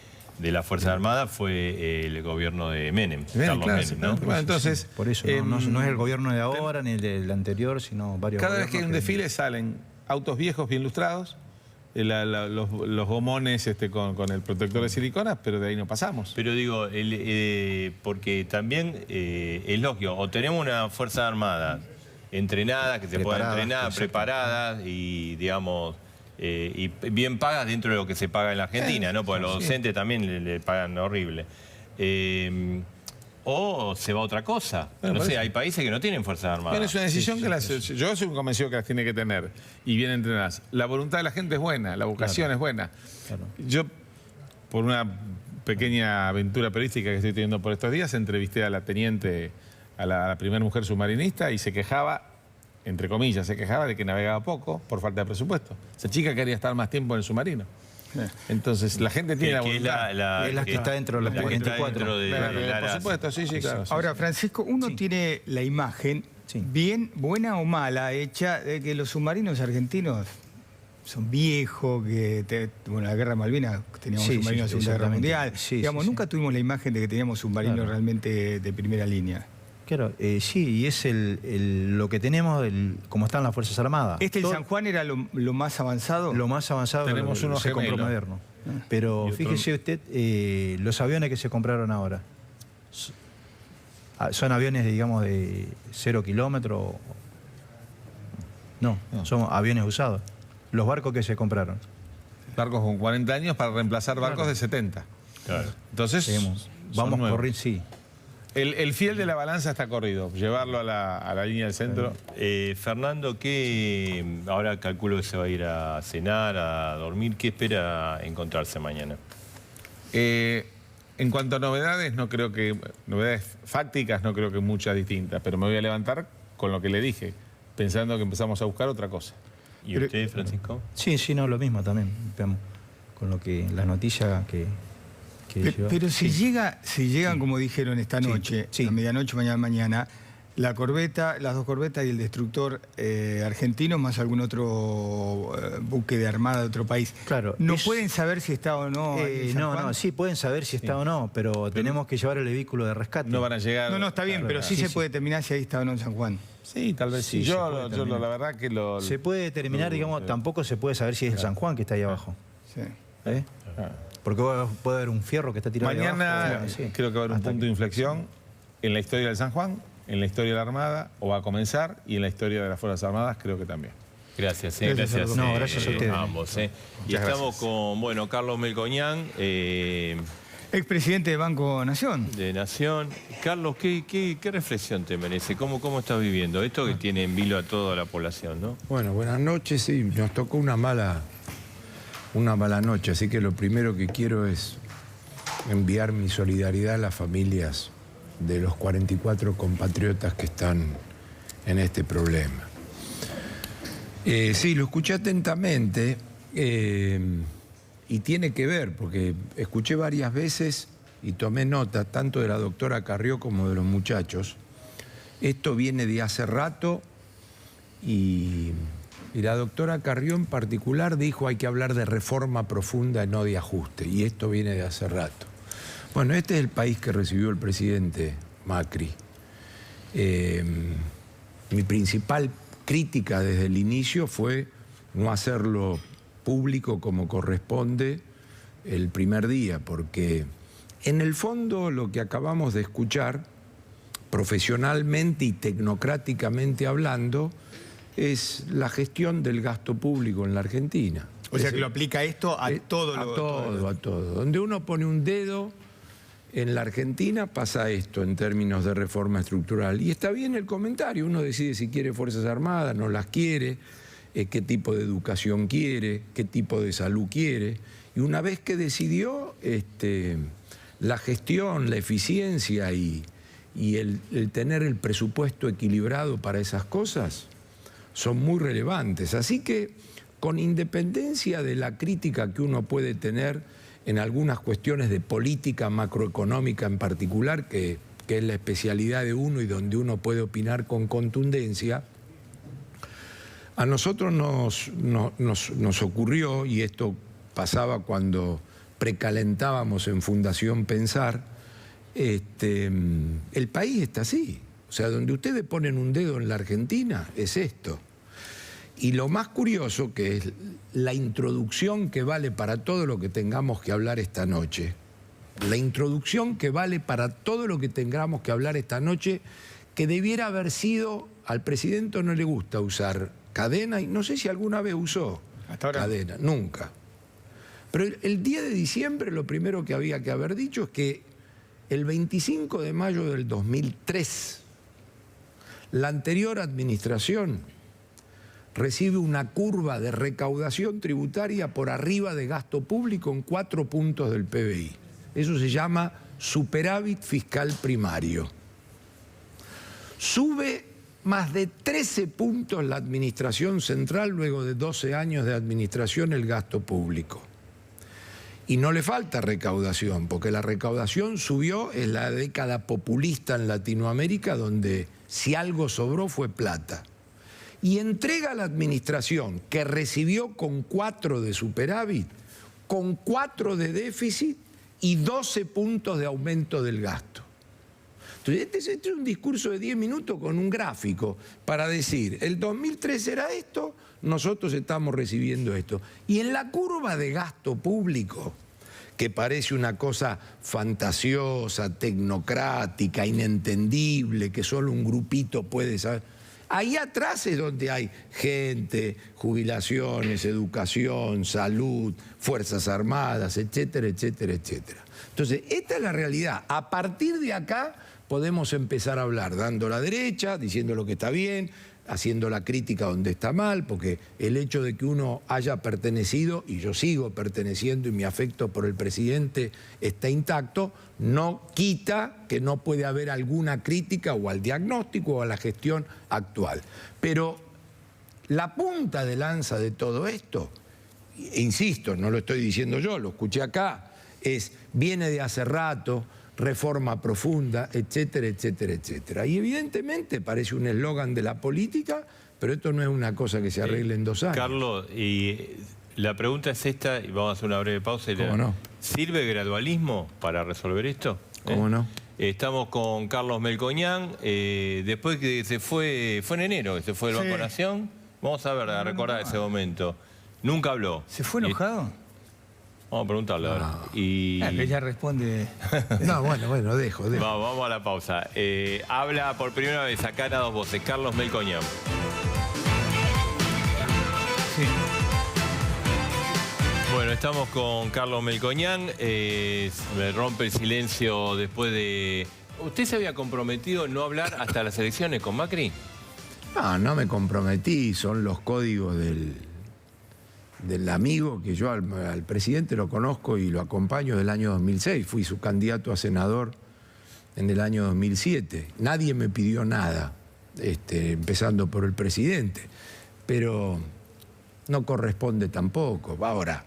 la Fuerza Armada fue el gobierno de Menem, Carlos Menem, ¿no? Bueno, entonces, por eso, no es el gobierno de ahora ni el del anterior, sino varios cada vez gobiernos que hay un desfile salen autos viejos bien lustrados, los gomones con el protector de siliconas, pero de ahí no pasamos. Pero digo, porque también es lógico, o tenemos una Fuerza Armada entrenada, que se pueda entrenar, preparadas y, digamos, y bien pagas dentro de lo que se paga en la Argentina, ¿no? Porque a los docentes también le pagan horrible. O se va a otra cosa. Bueno, no sé, hay países que no tienen Fuerzas Armadas. Bueno, es una decisión yo soy convencido que las tiene que tener y bien entrenadas. La voluntad de la gente es buena, la vocación es buena. Claro. Yo, por una pequeña aventura periodística que estoy teniendo por estos días, entrevisté a la teniente, a la primera mujer submarinista y se quejaba, entre comillas, se quejaba de que navegaba poco por falta de presupuesto. Esa chica quería estar más tiempo en el submarino. Entonces, la gente tiene la voluntad. Es la que está dentro de los 44. Por supuesto, sí, claro. Ahora, Francisco, uno tiene la imagen, bien, buena o mala, hecha de que los submarinos argentinos son viejos, la guerra de Malvinas teníamos submarinos de la Segunda Guerra Mundial. Nunca tuvimos la imagen de que teníamos submarinos realmente de primera línea. Claro, y es lo que tenemos, como están las Fuerzas Armadas. ¿El San Juan era lo más avanzado? Lo más avanzado. Tenemos uno se compró moderno. Pero fíjese usted, los aviones que se compraron ahora, ¿son aviones, digamos, de 0 kilómetros? No, son aviones usados. Los barcos que se compraron. Barcos con 40 años para reemplazar barcos de 70. Claro. Entonces, vamos a correr, sí. El fiel de la balanza está corrido, llevarlo a la línea del centro. Fernando, ahora calculo que se va a ir a cenar, a dormir. ¿Qué espera encontrarse mañana? En cuanto a novedades, novedades fácticas, no creo que muchas distintas, pero me voy a levantar con lo que le dije, pensando que empezamos a buscar otra cosa. ¿Y usted, Francisco? Sí, no, lo mismo también, con lo que las noticias que pero si llegan, como dijeron esta noche, a medianoche, mañana, la corbeta, las 2 corbetas y el destructor argentino, más algún otro buque de armada de otro país. Claro. ¿No pueden saber si está o no? Sí pueden saber si está o no, pero tenemos que llevar el vehículo de rescate. No van a llegar. No, está bien, pero sí se puede determinar si ahí está o no en San Juan. Sí, tal vez sí. Yo la verdad que lo... Se puede determinar, digamos, tampoco se puede saber si es el San Juan que está ahí abajo. Sí. Porque puede haber un fierro que está tirado mañana creo que va a haber un punto de inflexión en la historia del San Juan, en la historia de la Armada, o va a comenzar, y en la historia de las Fuerzas Armadas creo que también. Gracias, gracias. Gracias a ustedes. Ambos. Y estamos con, Carlos Melcoñán, expresidente de Banco Nación. De Nación. Carlos, ¿qué reflexión te merece? ¿Cómo estás viviendo esto que tiene en vilo a toda la población, no? Bueno, buenas noches. Sí, nos tocó una mala noche, así que lo primero que quiero es enviar mi solidaridad a las familias de los 44 compatriotas que están en este problema. Sí, lo escuché atentamente y tiene que ver, porque escuché varias veces y tomé nota tanto de la doctora Carrió como de los muchachos. Esto viene de hace rato y la doctora Carrió en particular dijo hay que hablar de reforma profunda, no de ajuste, y esto viene de hace rato. Bueno, este es el país que recibió el presidente Macri. Mi principal crítica desde el inicio fue no hacerlo público como corresponde el primer día, porque En el fondo, lo que acabamos de escuchar, profesionalmente y tecnocráticamente hablando, es la gestión del gasto público en la Argentina. O sea que lo aplica esto a todo. A todo. Donde uno pone un dedo en la Argentina pasa esto en términos de reforma estructural. Y está bien el comentario, uno decide si quiere Fuerzas Armadas, no las quiere, qué tipo de educación quiere, qué tipo de salud quiere. Y una vez que decidió, la gestión, la eficiencia y el tener el presupuesto equilibrado para esas cosas son muy relevantes. Así que, con independencia de la crítica que uno puede tener en algunas cuestiones de política macroeconómica en particular, que es la especialidad de uno y donde uno puede opinar con contundencia, a nosotros nos ocurrió, y esto pasaba cuando precalentábamos en Fundación Pensar, el país está así. O sea, donde ustedes ponen un dedo en la Argentina es esto. Y lo más curioso, que es la introducción que vale para todo lo que tengamos que hablar esta noche, la introducción que vale para todo lo que tengamos que hablar esta noche, que debiera haber sido, al presidente no le gusta usar cadena, y no sé si alguna vez usó cadena, nunca. Pero el 10 de diciembre lo primero que había que haber dicho es que el 25 de mayo del 2003, la anterior administración recibe una curva de recaudación tributaria por arriba de gasto público en 4 puntos del PBI. Eso se llama superávit fiscal primario. Sube más de 13 puntos la administración central luego de 12 años de administración el gasto público. Y no le falta recaudación, porque la recaudación subió en la década populista en Latinoamérica, donde si algo sobró fue plata. Y entrega a la administración, que recibió con 4 de superávit, con 4 de déficit y 12 puntos de aumento del gasto. Entonces, este es un discurso de 10 minutos con un gráfico para decir, el 2003 era esto, nosotros estamos recibiendo esto. Y en la curva de gasto público, que parece una cosa fantasiosa, tecnocrática, inentendible, que solo un grupito puede saber, ahí atrás es donde hay gente, jubilaciones, educación, salud, Fuerzas Armadas, etcétera, etcétera, etcétera. Entonces, esta es la realidad. A partir de acá podemos empezar a hablar, dando la derecha, diciendo lo que está bien, haciendo la crítica donde está mal, porque el hecho de que uno haya pertenecido, y yo sigo perteneciendo y mi afecto por el presidente está intacto, no quita que no puede haber alguna crítica o al diagnóstico o a la gestión actual. Pero la punta de lanza de todo esto, e insisto, no lo estoy diciendo yo, lo escuché acá, viene de hace rato, reforma profunda, etcétera, etcétera, etcétera. Y evidentemente parece un eslogan de la política, pero esto no es una cosa que se arregle en 2 años. Carlos, y la pregunta es esta, y vamos a hacer una breve pausa. ¿Cómo no? ¿Sirve el gradualismo para resolver esto? ¿Cómo no? Estamos con Carlos Melcoñán, después que se fue en enero, que se fue del Banco Nación. Vamos a ver, a recordar ese momento. Nunca habló. ¿Se fue enojado? Vamos a preguntarle ahora. Y ella responde. No, bueno, dejo. Vamos a la pausa. Habla por primera vez acá a 2 voces, Carlos Melcoñán. Sí. Bueno, estamos con Carlos Melcoñán. Me rompe el silencio después de... ¿Usted se había comprometido a no hablar hasta las elecciones con Macri? No me comprometí, son los códigos del amigo que yo al presidente lo conozco y lo acompaño del año 2006. Fui su candidato a senador en el año 2007. Nadie me pidió nada, empezando por el presidente, pero no corresponde tampoco. Ahora,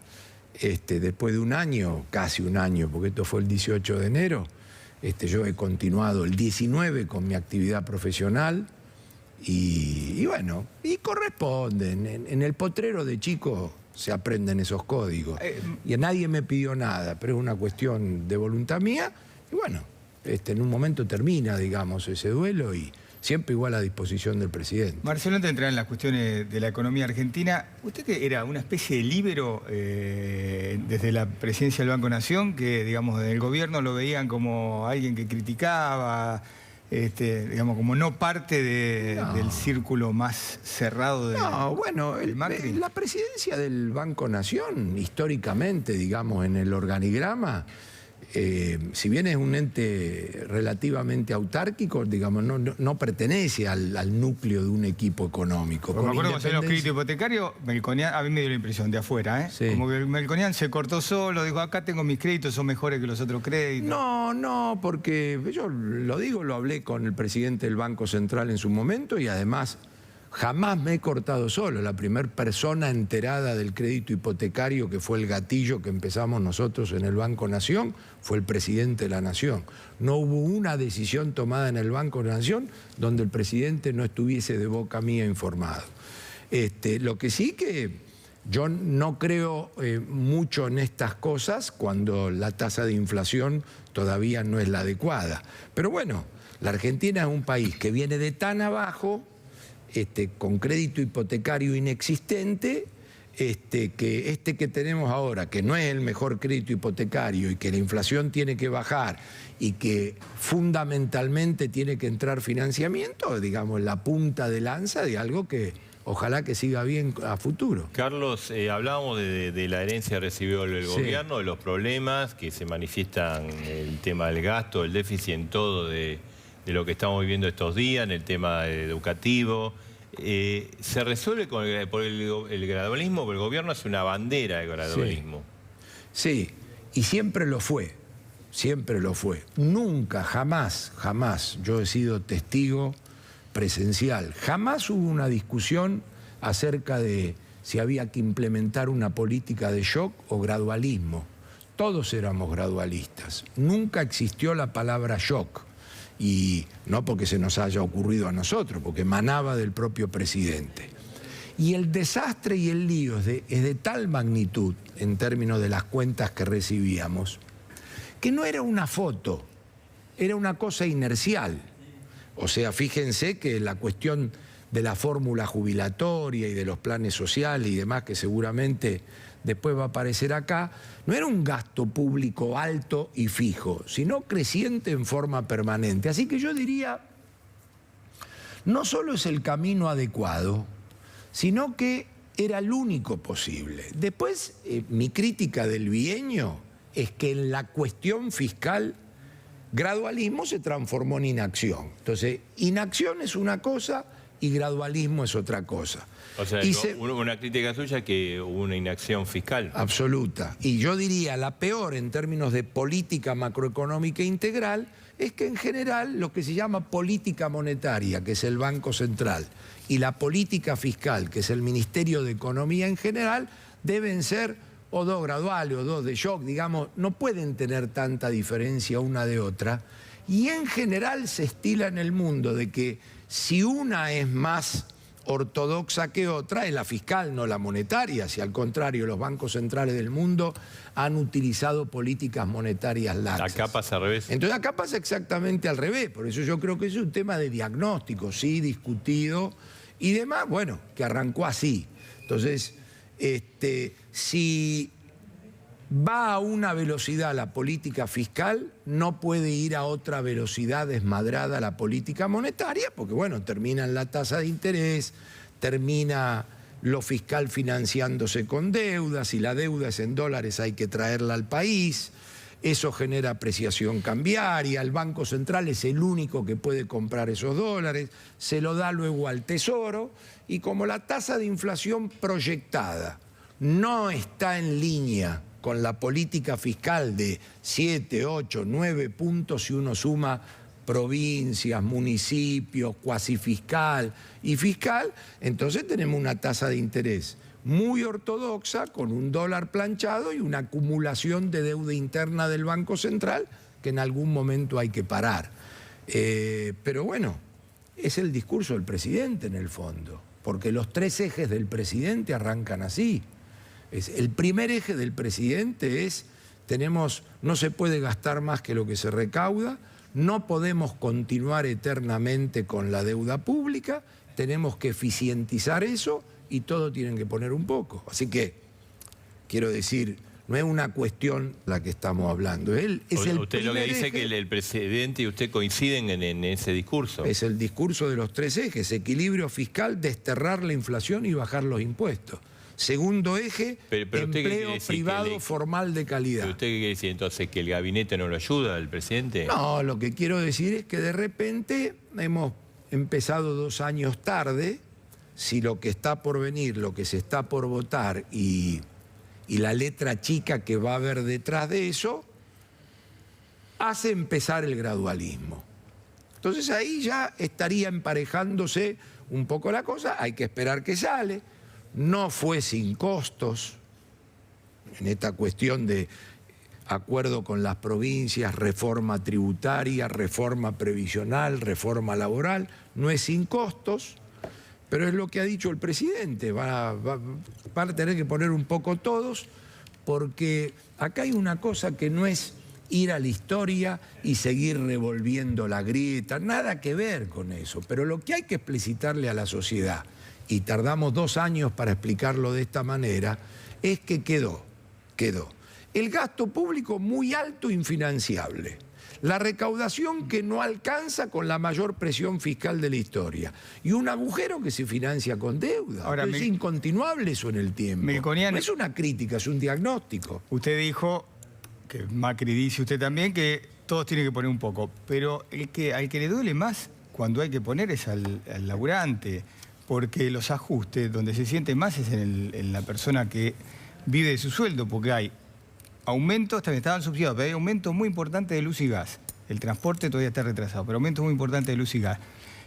después de un año, casi un año, porque esto fue el 18 de enero, yo he continuado el 19 con mi actividad profesional y bueno, y corresponden. En el potrero de chico se aprenden esos códigos. Y nadie me pidió nada, pero es una cuestión de voluntad mía. Y bueno, en un momento termina, digamos, ese duelo y siempre igual a disposición del presidente. Marcelo, antes de entrar en las cuestiones de la economía argentina, usted que era una especie de líbero desde la presidencia del Banco Nación, que digamos desde el gobierno lo veían como alguien que criticaba, digamos como no parte del círculo más cerrado de Macri. La presidencia del Banco Nación, históricamente, digamos, en el organigrama, si bien es un ente relativamente autárquico, digamos, no pertenece al núcleo de un equipo económico. Me acuerdo cuando los créditos hipotecarios, Melconian, a mí me dio la impresión de afuera, Sí. Como que Melconian se cortó solo, dijo, acá tengo mis créditos, son mejores que los otros créditos. No, porque yo lo hablé con el presidente del Banco Central en su momento y además jamás me he cortado solo. La primera persona enterada del crédito hipotecario, que fue el gatillo que empezamos nosotros en el Banco Nación, fue el presidente de la Nación. No hubo una decisión tomada en el Banco Nación donde el presidente no estuviese de boca mía informado. Lo que sí que yo no creo mucho en estas cosas cuando la tasa de inflación todavía no es la adecuada. Pero bueno, la Argentina es un país que viene de tan abajo, con crédito hipotecario inexistente, que tenemos ahora, que no es el mejor crédito hipotecario y que la inflación tiene que bajar y que fundamentalmente tiene que entrar financiamiento, digamos, la punta de lanza de algo que ojalá que siga bien a futuro. Carlos, hablábamos de la herencia que recibió el gobierno, de los problemas que se manifiestan, el tema del gasto, el déficit en todo de lo que estamos viviendo estos días, en el tema educativo. ¿Se resuelve por el gradualismo? Porque el gobierno hace una bandera de gradualismo. Sí, y siempre lo fue, siempre lo fue. Nunca, jamás, yo he sido testigo presencial, jamás hubo una discusión acerca de si había que implementar una política de shock o gradualismo. Todos éramos gradualistas, nunca existió la palabra shock. Y no porque se nos haya ocurrido a nosotros, porque emanaba del propio presidente. Y el desastre y el lío es de tal magnitud, en términos de las cuentas que recibíamos, que no era una foto, era una cosa inercial. O sea, fíjense que la cuestión de la fórmula jubilatoria y de los planes sociales y demás, que seguramente después va a aparecer acá, no era un gasto público alto y fijo, sino creciente en forma permanente. Así que yo diría, no solo es el camino adecuado, sino que era el único posible. Después, mi crítica del bienio es que en la cuestión fiscal, gradualismo se transformó en inacción. Entonces, inacción es una cosa y gradualismo es otra cosa. O sea, una crítica suya es que hubo una inacción fiscal. Absoluta. Y yo diría, la peor en términos de política macroeconómica integral es que en general lo que se llama política monetaria, que es el Banco Central, y la política fiscal, que es el Ministerio de Economía en general, deben ser o dos graduales o dos de shock, digamos, no pueden tener tanta diferencia una de otra. Y en general se estila en el mundo de que si una es más ortodoxa que otra, es la fiscal, no la monetaria. Si al contrario, los bancos centrales del mundo han utilizado políticas monetarias laxas. Acá pasa al revés. Entonces acá pasa exactamente al revés. Por eso yo creo que es un tema de diagnóstico, sí, discutido y demás, bueno, que arrancó así. Entonces, si va a una velocidad la política fiscal, no puede ir a otra velocidad desmadrada la política monetaria, porque bueno, termina en la tasa de interés, termina lo fiscal financiándose con deuda, si la deuda es en dólares hay que traerla al país, eso genera apreciación cambiaria, el Banco Central es el único que puede comprar esos dólares, se lo da luego al Tesoro, y como la tasa de inflación proyectada no está en línea con la política fiscal de 7, 8, 9 puntos si uno suma provincias, municipios, cuasi fiscal y fiscal, entonces tenemos una tasa de interés muy ortodoxa con un dólar planchado y una acumulación de deuda interna del Banco Central que en algún momento hay que parar. Pero bueno, es el discurso del presidente en el fondo, porque los tres ejes del presidente arrancan así. El primer eje del presidente es, no se puede gastar más que lo que se recauda, no podemos continuar eternamente con la deuda pública, tenemos que eficientizar eso y todos tienen que poner un poco. Así que, quiero decir, no es una cuestión la que estamos hablando. Usted lo que dice es que el presidente y usted coinciden en ese discurso. Es el discurso de los 3 ejes: equilibrio fiscal, desterrar la inflación y bajar los impuestos. Segundo eje, empleo privado formal de calidad. ¿Pero usted qué quiere decir entonces? ¿Que el gabinete no lo ayuda al presidente? No, lo que quiero decir es que de repente hemos empezado 2 años tarde. Si lo que está por venir, lo que se está por votar y la letra chica que va a haber detrás de eso, hace empezar el gradualismo. Entonces ahí ya estaría emparejándose un poco la cosa, hay que esperar que sale. No fue sin costos en esta cuestión de acuerdo con las provincias, reforma tributaria, reforma previsional, reforma laboral, no es sin costos. Pero es lo que ha dicho el presidente, van a tener que poner un poco todos, porque acá hay una cosa que no es ir a la historia y seguir revolviendo la grieta, nada que ver con eso. Pero lo que hay que explicitarle a la sociedad, y tardamos 2 años para explicarlo de esta manera, es que quedó el gasto público muy alto e infinanciable. La recaudación que no alcanza con la mayor presión fiscal de la historia. Y un agujero que se financia con deuda. Ahora, es incontinuable eso en el tiempo. Melconian, no es una crítica, es un diagnóstico. Usted dijo, que Macri dice usted también, que todos tienen que poner un poco. Pero al que le duele más cuando hay que poner es al laburante. Porque los ajustes, donde se siente más es en la persona que vive de su sueldo. Porque hay aumentos, también estaban subsidiados, pero hay aumentos muy importantes de luz y gas. El transporte todavía está retrasado, pero aumentos muy importantes de luz y gas.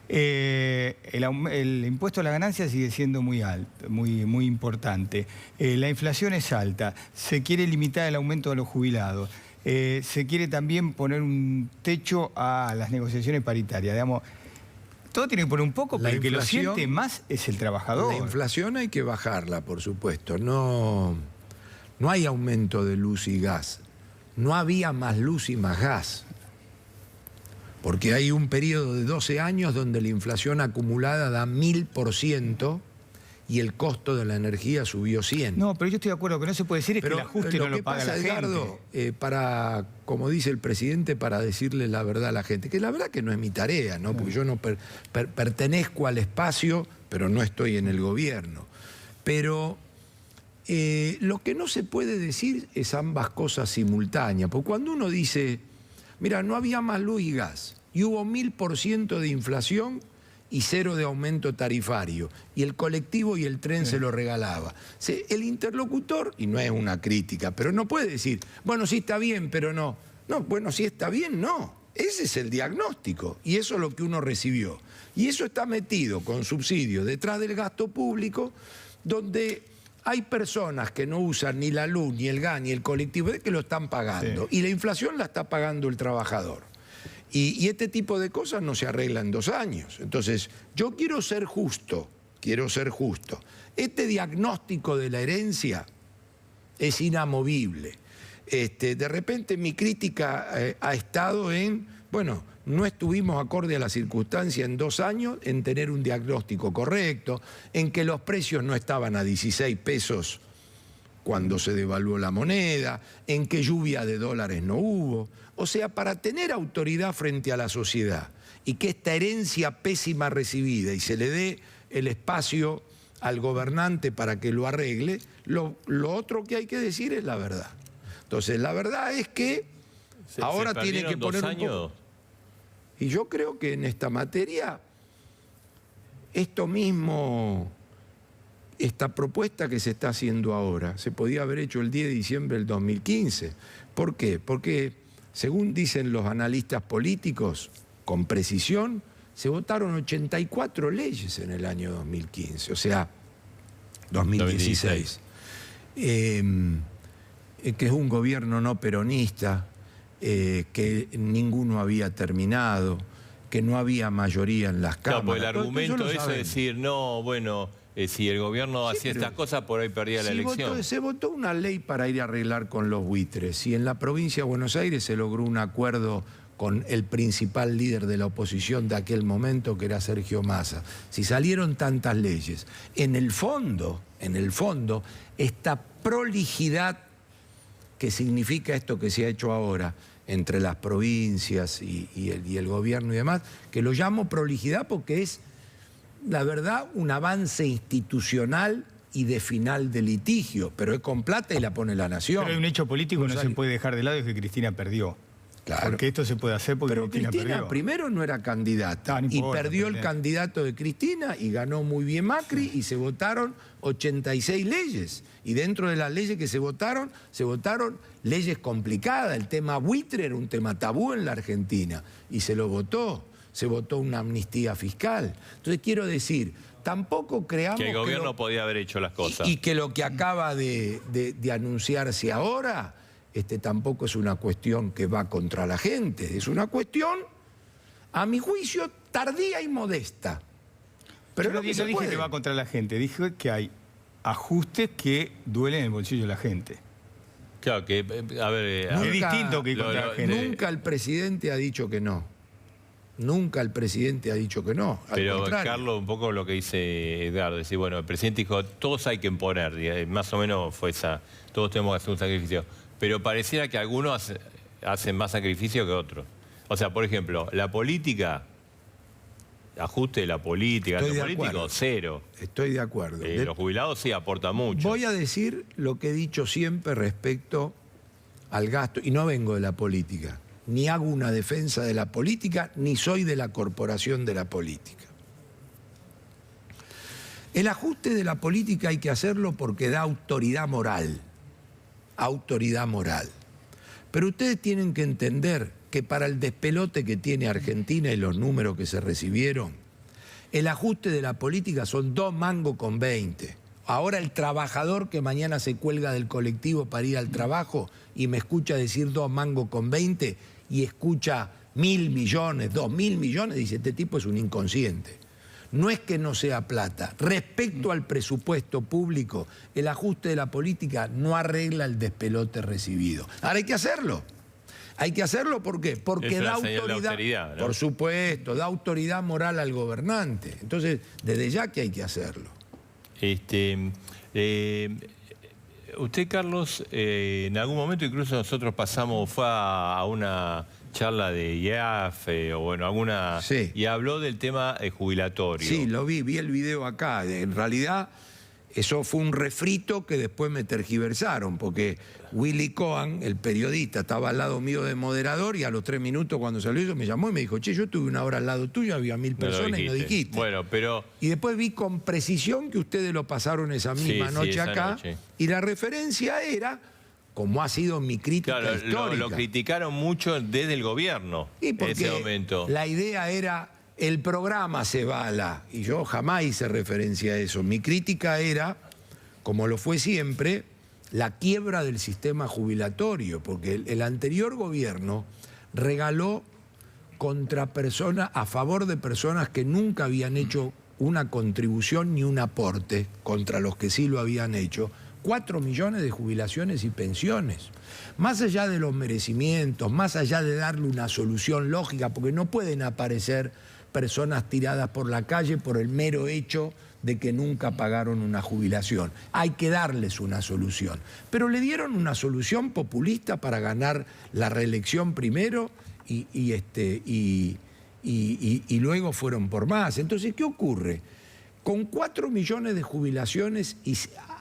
El impuesto a la ganancia sigue siendo muy alto, muy importante. La inflación es alta. Se quiere limitar el aumento de los jubilados. Se quiere también poner un techo a las negociaciones paritarias. Digamos, todo tiene que poner un poco, pero el que lo siente más es el trabajador. La inflación hay que bajarla, por supuesto. No hay aumento de luz y gas. No había más luz y más gas. Porque hay un periodo de 12 años donde la inflación acumulada da 1000% y el costo de la energía subió 100%. No, pero yo estoy de acuerdo que no se puede decir es que el ajuste no lo paga la gente. Edgardo, como dice el presidente, para decirle la verdad a la gente, que la verdad que no es mi tarea, ¿no? Porque yo no pertenezco al espacio, pero no estoy en el gobierno. Pero lo que no se puede decir es ambas cosas simultáneas. Porque cuando uno dice, mira, no había más luz y gas, y hubo 1000% de inflación y 0 de aumento tarifario, y el colectivo y el tren se lo regalaba. El interlocutor, y no es una crítica, pero no puede decir, bueno, sí está bien, pero no. No, bueno, sí está bien, no. Ese es el diagnóstico, y eso es lo que uno recibió. Y eso está metido con subsidios detrás del gasto público, donde hay personas que no usan ni la luz, ni el gas, ni el colectivo, que lo están pagando. Sí. Y la inflación la está pagando el trabajador. Y este tipo de cosas no se arreglan en 2 años. Entonces, yo quiero ser justo. Este diagnóstico de la herencia es inamovible. De repente mi crítica ha estado en, bueno, no estuvimos acorde a la circunstancia en 2 años en tener un diagnóstico correcto, en que los precios no estaban a 16 pesos cuando se devaluó la moneda, en que lluvia de dólares no hubo. O sea, para tener autoridad frente a la sociedad y que esta herencia pésima recibida y se le dé el espacio al gobernante para que lo arregle, lo otro que hay que decir es la verdad. Entonces, la verdad es que ahora tiene que poner un poco. Y yo creo que en esta materia, esto mismo, esta propuesta que se está haciendo ahora, se podía haber hecho el 10 de diciembre del 2015. ¿Por qué? Porque, según dicen los analistas políticos, con precisión, se votaron 84 leyes en el año 2015, o sea, 2016. Que es un gobierno no peronista, que ninguno había terminado, que no había mayoría en las cámaras. No, pues el argumento es decir, no, bueno, si el gobierno hacía estas cosas, por ahí perdía la elección. Se votó una ley para ir a arreglar con los buitres, y en la provincia de Buenos Aires se logró un acuerdo con el principal líder de la oposición de aquel momento, que era Sergio Massa. Si salieron tantas leyes, en el fondo, esta prolijidad que significa esto que se ha hecho ahora entre las provincias y el gobierno y demás, que lo llamo prolijidad porque es, la verdad, un avance institucional y de final de litigio, pero es con plata y la pone la nación. Pero hay un hecho político que no se puede dejar de lado, es que Cristina perdió. Claro. Porque esto se puede hacer porque pero Cristina perdió. Primero no era candidata, no y importa, perdió el candidato de Cristina y ganó muy bien Macri, y se votaron 86 leyes. Y dentro de las leyes que se votaron leyes complicadas. El tema buitre era un tema tabú en la Argentina y se lo votó. Se votó una amnistía fiscal. Entonces quiero decir, tampoco creamos que el gobierno podía haber hecho las cosas. Y que lo que acaba de anunciarse ahora tampoco es una cuestión que va contra la gente. Es una cuestión, a mi juicio, tardía y modesta. Pero yo no dije que va contra la gente, dije que hay ajustes que duelen en el bolsillo de la gente. Claro, que, a ver... es distinto que contra la gente. Nunca el presidente ha dicho que no. Nunca el presidente ha dicho que no. Pero, Carlos, un poco lo que dice Edgardo, decir, bueno, el presidente dijo, todos hay que imponer, más o menos fue esa, todos tenemos que hacer un sacrificio. Pero pareciera que algunos hacen más sacrificio que otros. O sea, por ejemplo, la política, ajuste de la política, Estoy los de políticos, acuerdo. Cero. Estoy de acuerdo. Los jubilados sí aportan mucho. Voy a decir lo que he dicho siempre respecto al gasto, y no vengo de la política, ni hago una defensa de la política, ni soy de la corporación de la política. El ajuste de la política hay que hacerlo porque da autoridad moral. Autoridad moral. Pero ustedes tienen que entender que para el despelote que tiene Argentina y los números que se recibieron, el ajuste de la política son 2 mangos con 20. Ahora el trabajador que mañana se cuelga del colectivo para ir al trabajo y me escucha decir 2 mangos con 20 y escucha 1.000 millones, 2.000 millones, dice, este tipo es un inconsciente. No es que no sea plata. Respecto al presupuesto público, el ajuste de la política no arregla el despelote recibido. Ahora hay que hacerlo. Hay que hacerlo, ¿por qué? Porque da autoridad, ¿no? Por supuesto, da autoridad moral al gobernante. Entonces, desde ya que hay que hacerlo. Usted, Carlos, en algún momento incluso nosotros fue a una charla de IAF o bueno, alguna... Sí. Y habló del tema jubilatorio. Sí, lo vi el video acá. En realidad, eso fue un refrito que después me tergiversaron, porque Willy Cohen, el periodista, estaba al lado mío de moderador y a los 3 minutos cuando salió eso me llamó y me dijo, che, yo estuve 1 hora al lado tuyo, había 1000 personas y no dijiste. Bueno, pero... Y después vi con precisión que ustedes lo pasaron esa misma noche esa acá noche. Y la referencia era... como ha sido mi crítica histórica. Lo criticaron mucho desde el gobierno en ese momento. La idea era, el programa se bala, y yo jamás hice referencia a eso. Mi crítica era, como lo fue siempre, la quiebra del sistema jubilatorio, porque el anterior gobierno regaló contra personas, a favor de personas que nunca habían hecho una contribución ni un aporte contra los que sí lo habían hecho, 4 millones de jubilaciones y pensiones. Más allá de los merecimientos, más allá de darle una solución lógica, porque no pueden aparecer personas tiradas por la calle por el mero hecho de que nunca pagaron una jubilación. Hay que darles una solución. Pero le dieron una solución populista para ganar la reelección primero y luego fueron por más. Entonces, ¿qué ocurre? Con 4 millones de jubilaciones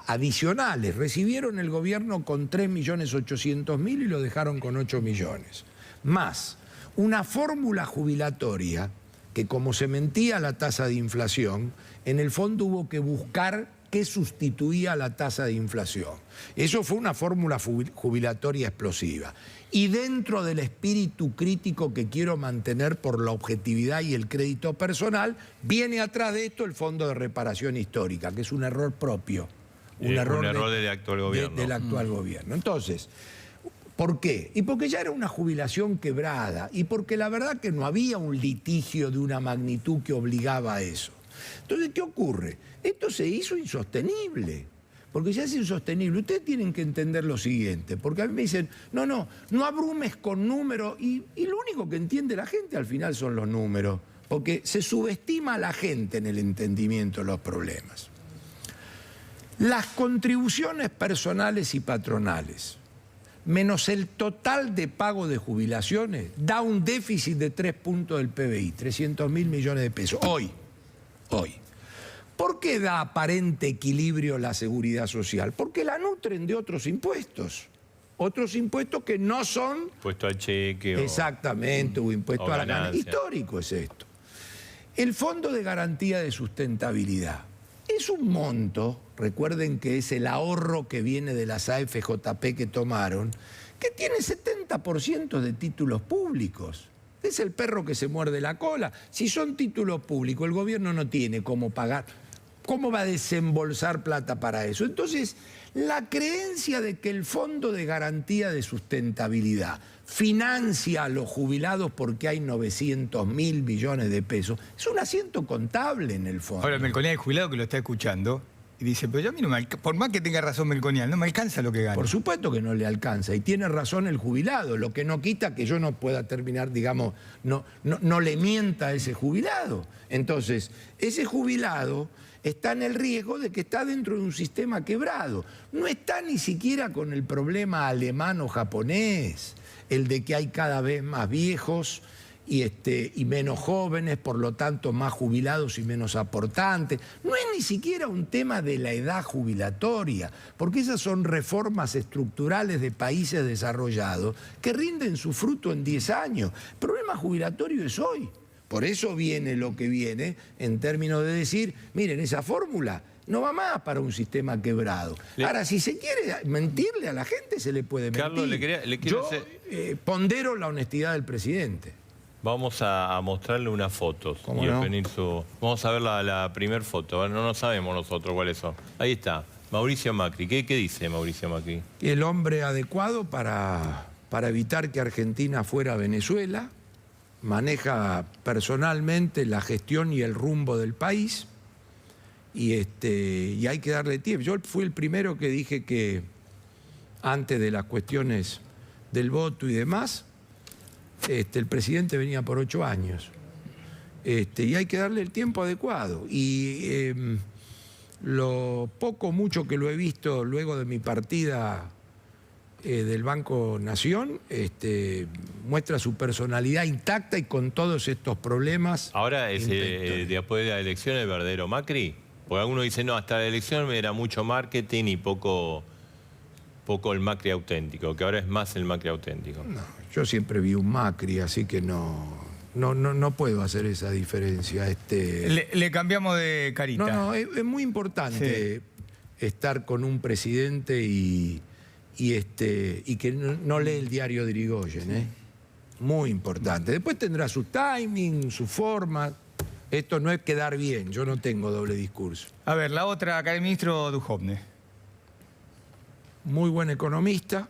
adicionales, recibieron el gobierno con 3.800.000 y lo dejaron con 8 millones. Más una fórmula jubilatoria que, como se mentía la tasa de inflación, en el fondo hubo que buscar qué sustituía la tasa de inflación. Eso fue una fórmula jubilatoria explosiva. Y dentro del espíritu crítico que quiero mantener por la objetividad y el crédito personal, viene atrás de esto el Fondo de Reparación Histórica, que es un error propio. Un error del actual gobierno. Del actual gobierno. Entonces, ¿por qué? Y porque ya era una jubilación quebrada y porque la verdad que no había un litigio de una magnitud que obligaba a eso. Entonces, ¿qué ocurre? Esto se hizo insostenible. porque se hace insostenible. Ustedes tienen que entender lo siguiente, porque a mí me dicen, no abrumes con números, y lo único que entiende la gente al final son los números, porque se subestima a la gente en el entendimiento de los problemas. Las contribuciones personales y patronales, menos el total de pago de jubilaciones, da un déficit de 3 puntos del PBI, 300.000 millones de pesos, hoy. ¿Por qué da aparente equilibrio la seguridad social? Porque la nutren de otros impuestos que no son... Impuesto al cheque. Exactamente, o impuesto a la ganancia. Histórico es esto. El Fondo de Garantía de Sustentabilidad es un monto, recuerden que es el ahorro que viene de las AFJP que tomaron, que tiene 70% de títulos públicos. Es el perro que se muerde la cola. Si son títulos públicos, el gobierno no tiene cómo pagar. ¿Cómo va a desembolsar plata para eso? Entonces, la creencia de que el Fondo de Garantía de Sustentabilidad financia a los jubilados porque hay 900.000 millones de pesos es un asiento contable en el fondo. Ahora, Melconian, el jubilado que lo está escuchando, y dice, pero yo a mí no me alcanza, por más que tenga razón Melconian, no me alcanza lo que gana. Por supuesto que no le alcanza, y tiene razón el jubilado, lo que no quita que yo no pueda terminar, digamos, no le mienta a ese jubilado. Entonces, ese jubilado está en el riesgo de que está dentro de un sistema quebrado. No está ni siquiera con el problema alemán o japonés, el de que hay cada vez más viejos y menos jóvenes, por lo tanto más jubilados y menos aportantes. No es ni siquiera un tema de la edad jubilatoria, porque esas son reformas estructurales de países desarrollados que rinden su fruto en 10 años. El problema jubilatorio es hoy. Por eso viene lo que viene en términos de decir, miren, esa fórmula no va más para un sistema quebrado. Ahora, si se quiere mentirle a la gente, se le puede mentir. Carlos, Yo pondero la honestidad del presidente. Vamos a mostrarle unas fotos. ¿Cómo no? Vamos a ver la primera foto. No sabemos nosotros cuáles son. Ahí está, Mauricio Macri. ¿Qué dice Mauricio Macri? El hombre adecuado para evitar que Argentina fuera Venezuela, maneja personalmente la gestión y el rumbo del país, y hay que darle tiempo. Yo fui el primero que dije que antes de las cuestiones del voto y demás, el presidente venía por 8 años, y hay que darle el tiempo adecuado. Y lo poco mucho que lo he visto luego de mi partida del Banco Nación, muestra su personalidad intacta y con todos estos problemas. Ahora, después de la elección, el verdadero Macri. Porque algunos dicen, no, hasta la elección era mucho marketing y poco el Macri auténtico, que ahora es más el Macri auténtico. No, yo siempre vi un Macri, así que no puedo hacer esa diferencia. Le cambiamos de carita. No, es muy importante estar con un presidente y que no lee el diario de Irigoyen, muy importante. Después tendrá su timing, su forma. Esto no es quedar bien, yo no tengo doble discurso. A ver, la otra, acá el ministro Duhovne. Muy buen economista.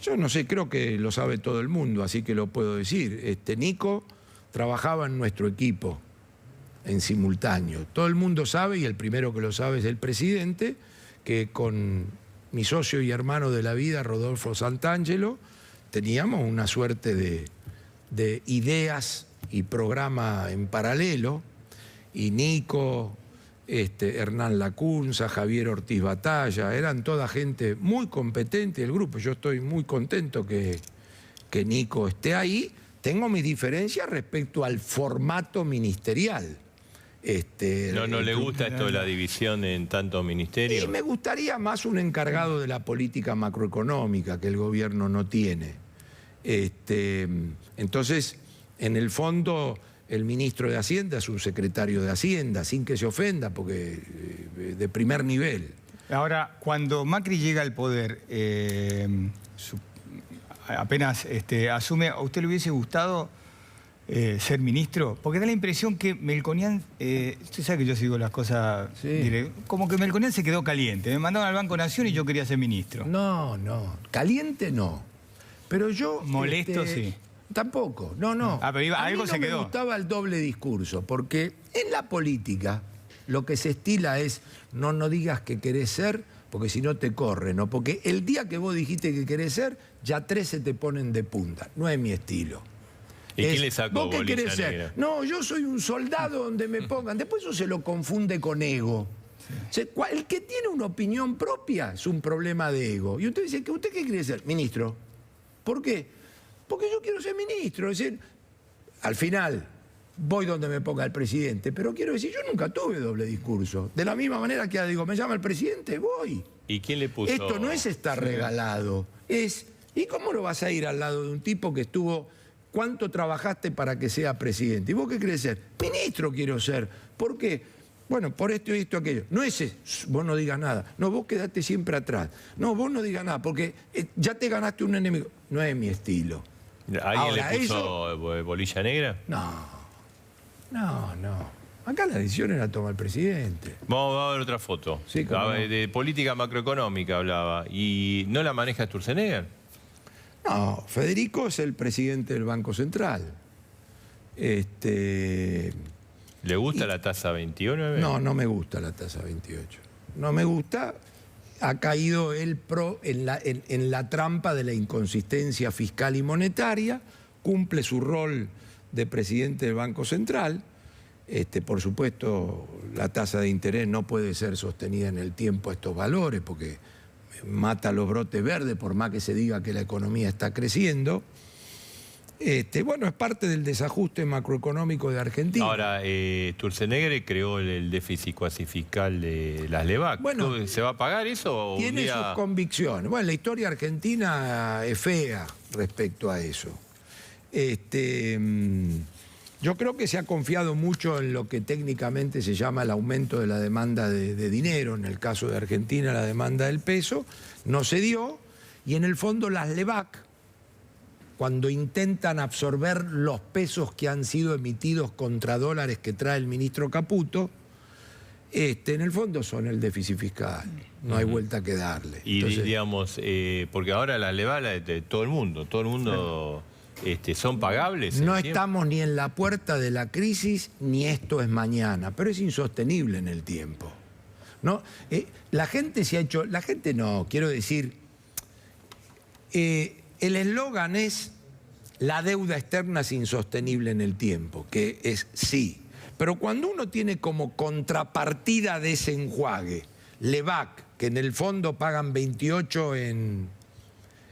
Yo no sé, creo que lo sabe todo el mundo, así que lo puedo decir. Nico trabajaba en nuestro equipo en simultáneo. Todo el mundo sabe, y el primero que lo sabe es el presidente, que con mi socio y hermano de la vida, Rodolfo Santangelo, teníamos una suerte de ideas y programa en paralelo, y Nico, Hernán Lacunza, Javier Ortiz Batalla, eran toda gente muy competente del grupo. Yo estoy muy contento que Nico esté ahí. Tengo mis diferencias respecto al formato ministerial. ¿No le gusta esto de la división en tantos ministerios? Y me gustaría más un encargado de la política macroeconómica que el gobierno no tiene. Entonces, en el fondo, el ministro de Hacienda es un secretario de Hacienda, sin que se ofenda, porque de primer nivel. Ahora, cuando Macri llega al poder, apenas asume, ¿a usted le hubiese gustado ser ministro? Porque da la impresión que Melconian, usted sabe que yo sigo las cosas, como que Melconian se quedó caliente. Me mandaron al Banco Nación y yo quería ser ministro. No, caliente no. Pero yo... Molesto, sí. Tampoco, no. Pero algo se quedó. Me gustaba el doble discurso, porque en la política lo que se estila es no digas que querés ser, porque si no te corren, ¿no? Porque el día que vos dijiste que querés ser, ya 3 se te ponen de punta. No es mi estilo. ¿Y quién le sacó ¿Vos qué bolilla querés negra? ser? No, yo soy un soldado donde me pongan. Después eso se lo confunde con ego. El que tiene una opinión propia es un problema de ego. Y usted dice, ¿usted qué quiere ser? Ministro. ¿Por qué? Porque yo quiero ser ministro. Es decir, al final voy donde me ponga el presidente, pero quiero decir, yo nunca tuve doble discurso. De la misma manera que digo, me llama el presidente, voy. ¿Y quién le puso? Esto no es estar regalado, es... ¿Y cómo no vas a ir al lado de un tipo que estuvo... ¿Cuánto trabajaste para que sea presidente? ¿Y vos qué querés ser? Ministro quiero ser. ¿Por qué? Bueno, por esto y esto, aquello. No es eso, vos no digas nada. No, vos quedate siempre atrás. No, vos no digas nada, porque ya te ganaste un enemigo. No es mi estilo. ¿Alguien le puso bolilla negra? No. Acá la decisión la toma el presidente. Vamos a ver otra foto. Sí, cómo no. De política macroeconómica hablaba. ¿Y no la maneja Sturzenegger? No, Federico es el presidente del Banco Central. ¿Le gusta la tasa 21? No, no me gusta la tasa 28. No me gusta. Ha caído él en la trampa de la inconsistencia fiscal y monetaria. Cumple su rol de presidente del Banco Central. Por supuesto, la tasa de interés no puede ser sostenida en el tiempo a estos valores porque mata los brotes verdes por más que se diga que la economía está creciendo. Bueno, es parte del desajuste macroeconómico de Argentina. Ahora, Sturzenegger creó el déficit cuasi fiscal de las LEVAC. Bueno, ¿se va a pagar eso? Tiene sus convicciones. Bueno, la historia argentina es fea respecto a eso. Yo creo que se ha confiado mucho en lo que técnicamente se llama el aumento de la demanda de dinero. En el caso de Argentina, la demanda del peso no se dio. Y en el fondo las LEVAC, cuando intentan absorber los pesos que han sido emitidos contra dólares que trae el ministro Caputo, en el fondo son el déficit fiscal. No hay vuelta que darle. Y entonces, digamos, porque ahora las LEVAC de todo el mundo son pagables. No estamos ni en la puerta de la crisis, ni esto es mañana, pero es insostenible en el tiempo. ¿No? La gente se ha hecho... La gente no, quiero decir... el eslogan es la deuda externa es insostenible en el tiempo, que es sí. Pero cuando uno tiene como contrapartida de ese enjuague, LEVAC, que en el fondo pagan 28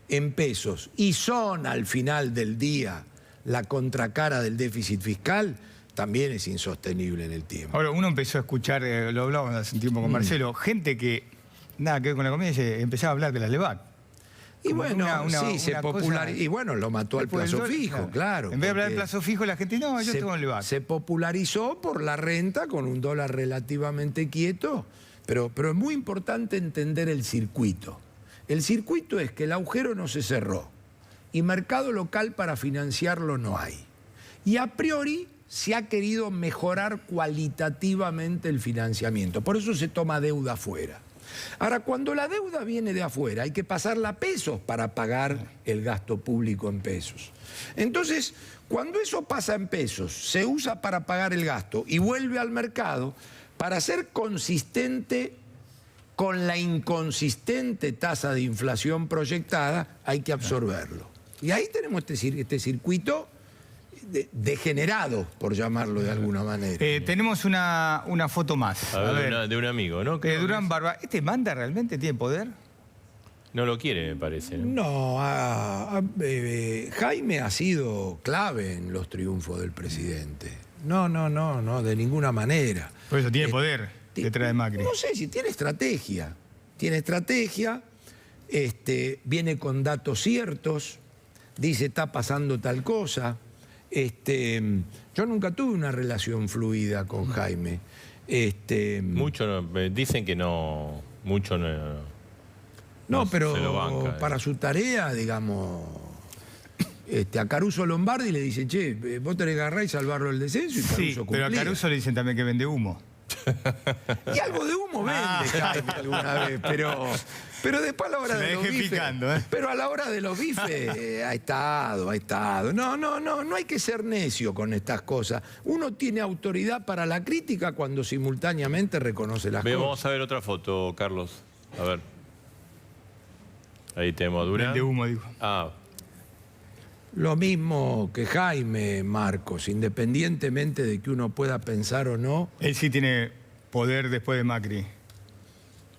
en pesos, y son al final del día la contracara del déficit fiscal, también es insostenible en el tiempo. Ahora, uno empezó a escuchar, lo hablábamos hace un tiempo con Marcelo, gente que nada que ver con la comida, empezaba a hablar de la LEVAC. Y bueno, sí, se popularizó. Y bueno, lo mató al plazo fijo, claro. En vez de hablar del plazo fijo, la gente, no, yo tengo el LEVAC. Se popularizó por la renta con un dólar relativamente quieto, pero es muy importante entender el circuito. El circuito es que el agujero no se cerró y mercado local para financiarlo no hay. Y a priori se ha querido mejorar cualitativamente el financiamiento. Por eso se toma deuda afuera. Ahora, cuando la deuda viene de afuera, hay que pasarla a pesos para pagar el gasto público en pesos. Entonces, cuando eso pasa en pesos, se usa para pagar el gasto y vuelve al mercado, para ser consistente con la inconsistente tasa de inflación proyectada, hay que absorberlo. Y ahí tenemos este circuito degenerado, por llamarlo de alguna manera. Tenemos una foto más. A ver, de un amigo, ¿no? Durán Barba. ¿Este manda realmente? ¿Tiene poder? No lo quiere, me parece, ¿no? No, Jaime ha sido clave en los triunfos del presidente. No, de ninguna manera. Por eso tiene poder detrás de Macri. No sé si tiene estrategia. Tiene estrategia, viene con datos ciertos, dice está pasando tal cosa. Yo nunca tuve una relación fluida con Jaime. Muchos dicen que no, mucho no. No, pero se lo banca, para su tarea, digamos, a Caruso Lombardi le dicen, che, vos tenés que agarrar y salvarlo del descenso, y Caruso pero a Caruso le dicen también que vende humo. Y algo de humo vende Jaime alguna vez, pero Pero después a la hora Se me de los deje bifes... picando, ¿eh? Pero a la hora de los bifes ha estado. No hay que ser necio con estas cosas. Uno tiene autoridad para la crítica cuando simultáneamente reconoce las cosas. Vamos a ver otra foto, Carlos. A ver. Ahí tenemos a Durán. De humo, digo. Ah, Lo mismo que Jaime, Marcos, independientemente de que uno pueda pensar o no. Él sí tiene poder después de Macri.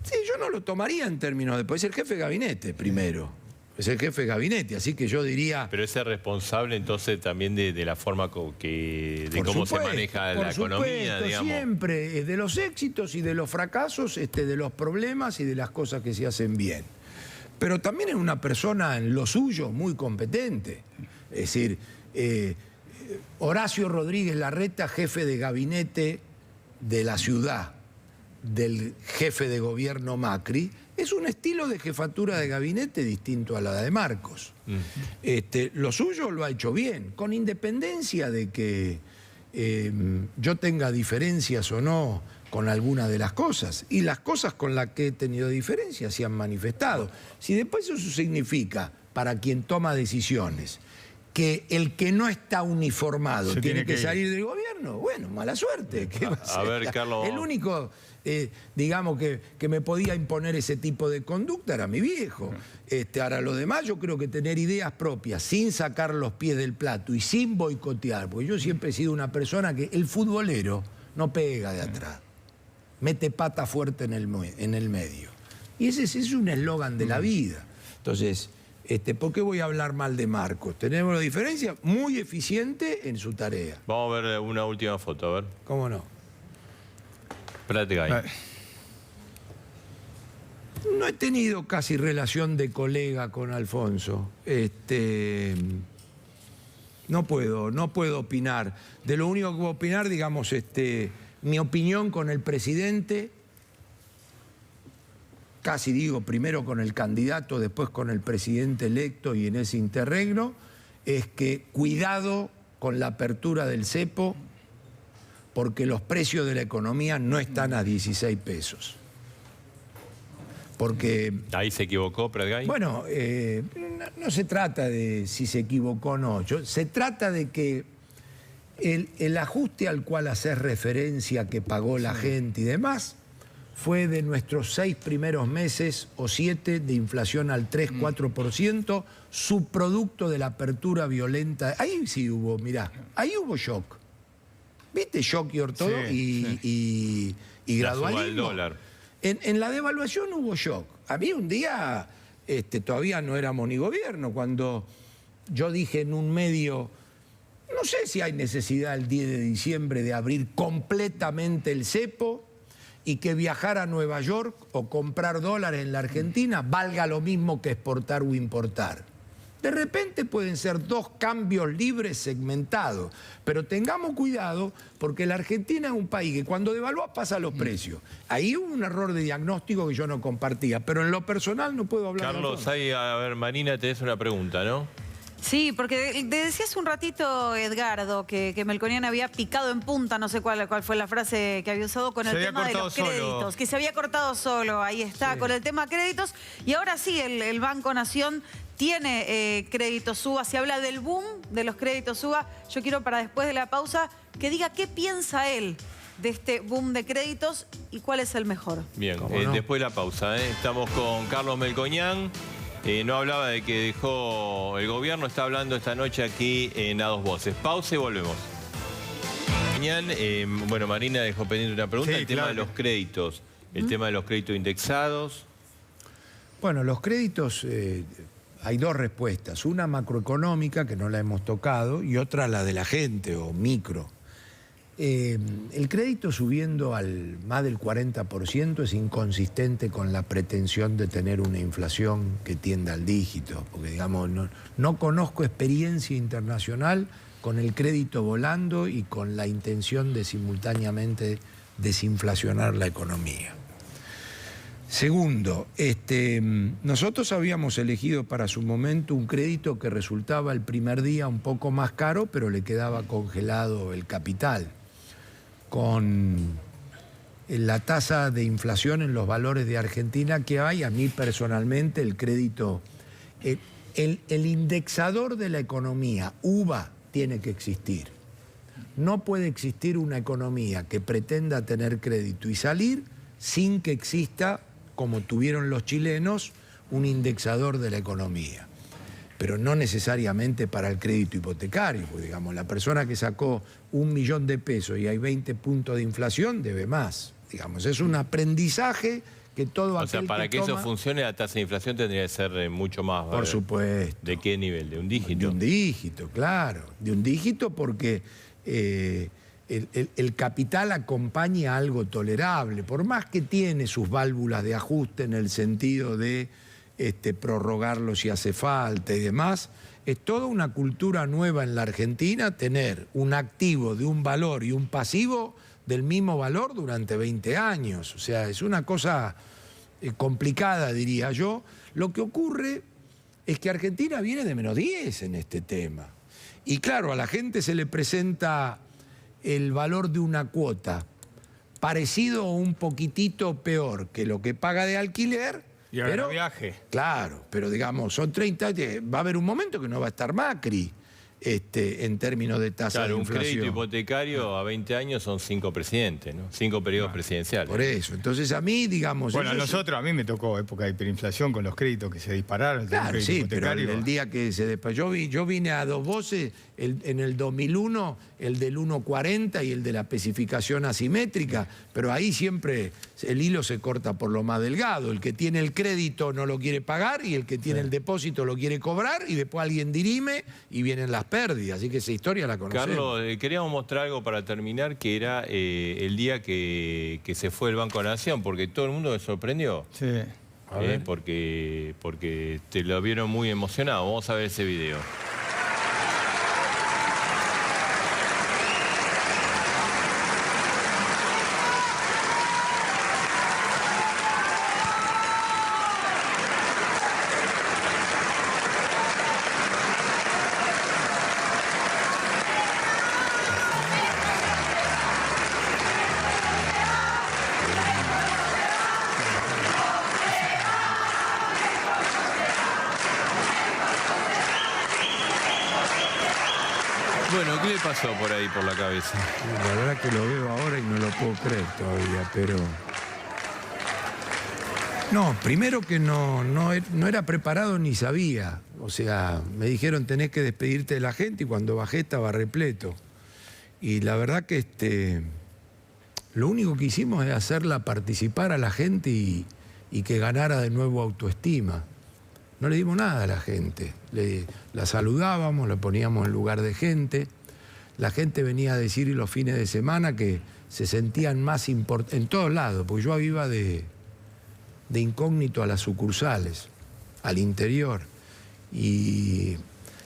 Sí, yo no lo tomaría en términos de... Pues es el jefe de gabinete primero. Es el jefe de gabinete, así que yo diría... pero ese es responsable entonces también de la forma de Por cómo supuesto, se maneja por la economía, supuesto, digamos. Siempre, de los éxitos y de los fracasos, de los problemas y de las cosas que se hacen bien. Pero también es una persona en lo suyo muy competente. Es decir, Horacio Rodríguez Larreta, jefe de gabinete de la ciudad, del jefe de gobierno Macri, es un estilo de jefatura de gabinete distinto a la de Marcos. Lo suyo lo ha hecho bien, con independencia de que yo tenga diferencias o no con alguna de las cosas. Y las cosas con las que he tenido diferencias se han manifestado. Si después eso significa, para quien toma decisiones, que el que no está uniformado tiene que salir del gobierno, bueno, mala suerte. ¿Qué va a ser? ver, Carlos. El único, digamos, que me podía imponer ese tipo de conducta era mi viejo. Ahora, lo demás, yo creo que tener ideas propias, sin sacar los pies del plato y sin boicotear, porque yo siempre he sido una persona que el futbolero no pega de atrás, mete pata fuerte en el medio. Y ese es un eslogan de la vida. Entonces... ¿por qué voy a hablar mal de Marcos? Tenemos una diferencia muy eficiente en su tarea. Vamos a ver una última foto, a ver. ¿Cómo no? Espérate, ahí. No he tenido casi relación de colega con Alfonso. No puedo opinar. De lo único que puedo opinar, digamos, mi opinión con el presidente... Casi digo, primero con el candidato, después con el presidente electo y en ese interregno, es que cuidado con la apertura del cepo, porque los precios de la economía no están a 16 pesos. Porque... Ahí se equivocó, Pratgay. Bueno, no se trata de si se equivocó o no. Se trata de que el ajuste al cual hacer referencia que pagó la gente y demás... fue de nuestros 6 primeros meses o 7 de inflación al 3-4%, subproducto de la apertura violenta. Ahí sí hubo, mirá, ahí hubo shock. ¿Viste? Shock y ortodoxo y gradualismo. El dólar. En la devaluación hubo shock. A mí un día, todavía no éramos ni gobierno, cuando yo dije en un medio, no sé si hay necesidad el 10 de diciembre de abrir completamente el cepo, y que viajar a Nueva York o comprar dólares en la Argentina valga lo mismo que exportar o importar. De repente pueden ser 2 cambios libres segmentados, pero tengamos cuidado porque la Argentina es un país que cuando devalúa pasa los precios. Ahí hubo un error de diagnóstico que yo no compartía, pero en lo personal no puedo hablar. Carlos, ahí, a ver, Marina, tenés una pregunta, ¿no? Sí, porque te decía hace un ratito, Edgardo, que Melconian había picado en punta, no sé cuál fue la frase que había usado con el tema de los créditos, que se había cortado solo, ahí está, con el tema créditos. Y ahora sí, el Banco Nación tiene créditos UBA, se habla del boom de los créditos UBA. Yo quiero para después de la pausa que diga qué piensa él de este boom de créditos y cuál es el mejor. Bien, después de la pausa, Estamos con Carlos Melconian. No hablaba de que dejó el gobierno, está hablando esta noche aquí en A Dos Voces. Pausa y volvemos. Bueno, Marina dejó pendiente una pregunta, el tema de los créditos, el tema de los créditos indexados. Bueno, los créditos, hay 2 respuestas. Una macroeconómica, que no la hemos tocado, y otra la de la gente, o micro. El crédito subiendo al más del 40% es inconsistente con la pretensión de tener una inflación que tienda al dígito, porque digamos, no conozco experiencia internacional con el crédito volando y con la intención de simultáneamente desinflacionar la economía. Segundo, nosotros habíamos elegido para su momento un crédito que resultaba el primer día un poco más caro, pero le quedaba congelado el capital, con la tasa de inflación en los valores de Argentina que hay, a mí personalmente el crédito, el indexador de la economía, UVA, tiene que existir. No puede existir una economía que pretenda tener crédito y salir sin que exista, como tuvieron los chilenos, un indexador de la economía. Pero no necesariamente para el crédito hipotecario, porque digamos, la persona que sacó 1 millón de pesos y hay 20 puntos de inflación debe más. Digamos, es un aprendizaje que todo aquel O sea, para que toma... eso funcione, la tasa de inflación tendría que ser mucho más. Por supuesto. ¿De qué nivel? ¿De un dígito? De un dígito, claro. De un dígito porque el capital acompaña algo tolerable, por más que tiene sus válvulas de ajuste en el sentido de prorrogarlo si hace falta y demás. Es toda una cultura nueva en la Argentina tener un activo de un valor y un pasivo del mismo valor durante 20 años. O sea, es una cosa complicada, diría yo. Lo que ocurre es que Argentina viene de -10 en este tema. Y claro, a la gente se le presenta el valor de una cuota parecido o un poquitito peor que lo que paga de alquiler. Y ahora pero, viaje. Claro, pero digamos, son 30, va a haber un momento que no va a estar Macri en términos de tasa de inflación. Un crédito hipotecario a 20 años son 5 presidentes, ¿no? 5 periodos presidenciales. Por eso, entonces a mí, digamos... Bueno, a mí me tocó época de hiperinflación con los créditos que se dispararon. Claro, sí, pero el día que se despachó, yo vine a dos voces, en el 2001, el del 1.40 y el de la especificación asimétrica, pero ahí siempre el hilo se corta por lo más delgado. El que tiene el crédito no lo quiere pagar y el que tiene el depósito lo quiere cobrar y después alguien dirime y vienen las pérdidas. Así que esa historia la conocemos. Carlos, queríamos mostrar algo para terminar, que era el día que se fue el Banco Nación, porque todo el mundo se sorprendió. Sí. Porque te lo vieron muy emocionado. Vamos a ver ese video. Bueno, ¿qué le pasó por ahí, por la cabeza? La verdad que lo veo ahora y no lo puedo creer todavía, pero... No, primero que no era preparado ni sabía. O sea, me dijeron tenés que despedirte de la gente y cuando bajé estaba repleto. Y la verdad que lo único que hicimos es hacerla participar a la gente y que ganara de nuevo autoestima. No le dimos nada a la gente. La saludábamos, la poníamos en lugar de gente. La gente venía a decir los fines de semana que se sentían más importantes, en todos lados, porque yo iba de incógnito a las sucursales, al interior. Y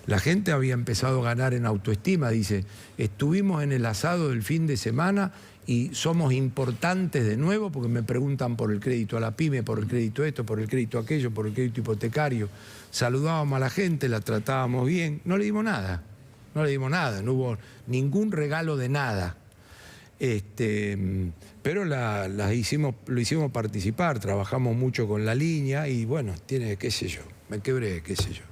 la gente había empezado a ganar en autoestima. Dice, estuvimos en el asado del fin de semana y somos importantes de nuevo porque me preguntan por el crédito a la pyme, por el crédito esto, por el crédito aquello, por el crédito hipotecario. Saludábamos a la gente, la tratábamos bien, no le dimos nada, no hubo ningún regalo de nada. Pero lo hicimos participar, trabajamos mucho con la línea y bueno, tiene, qué sé yo, me quebré, qué sé yo.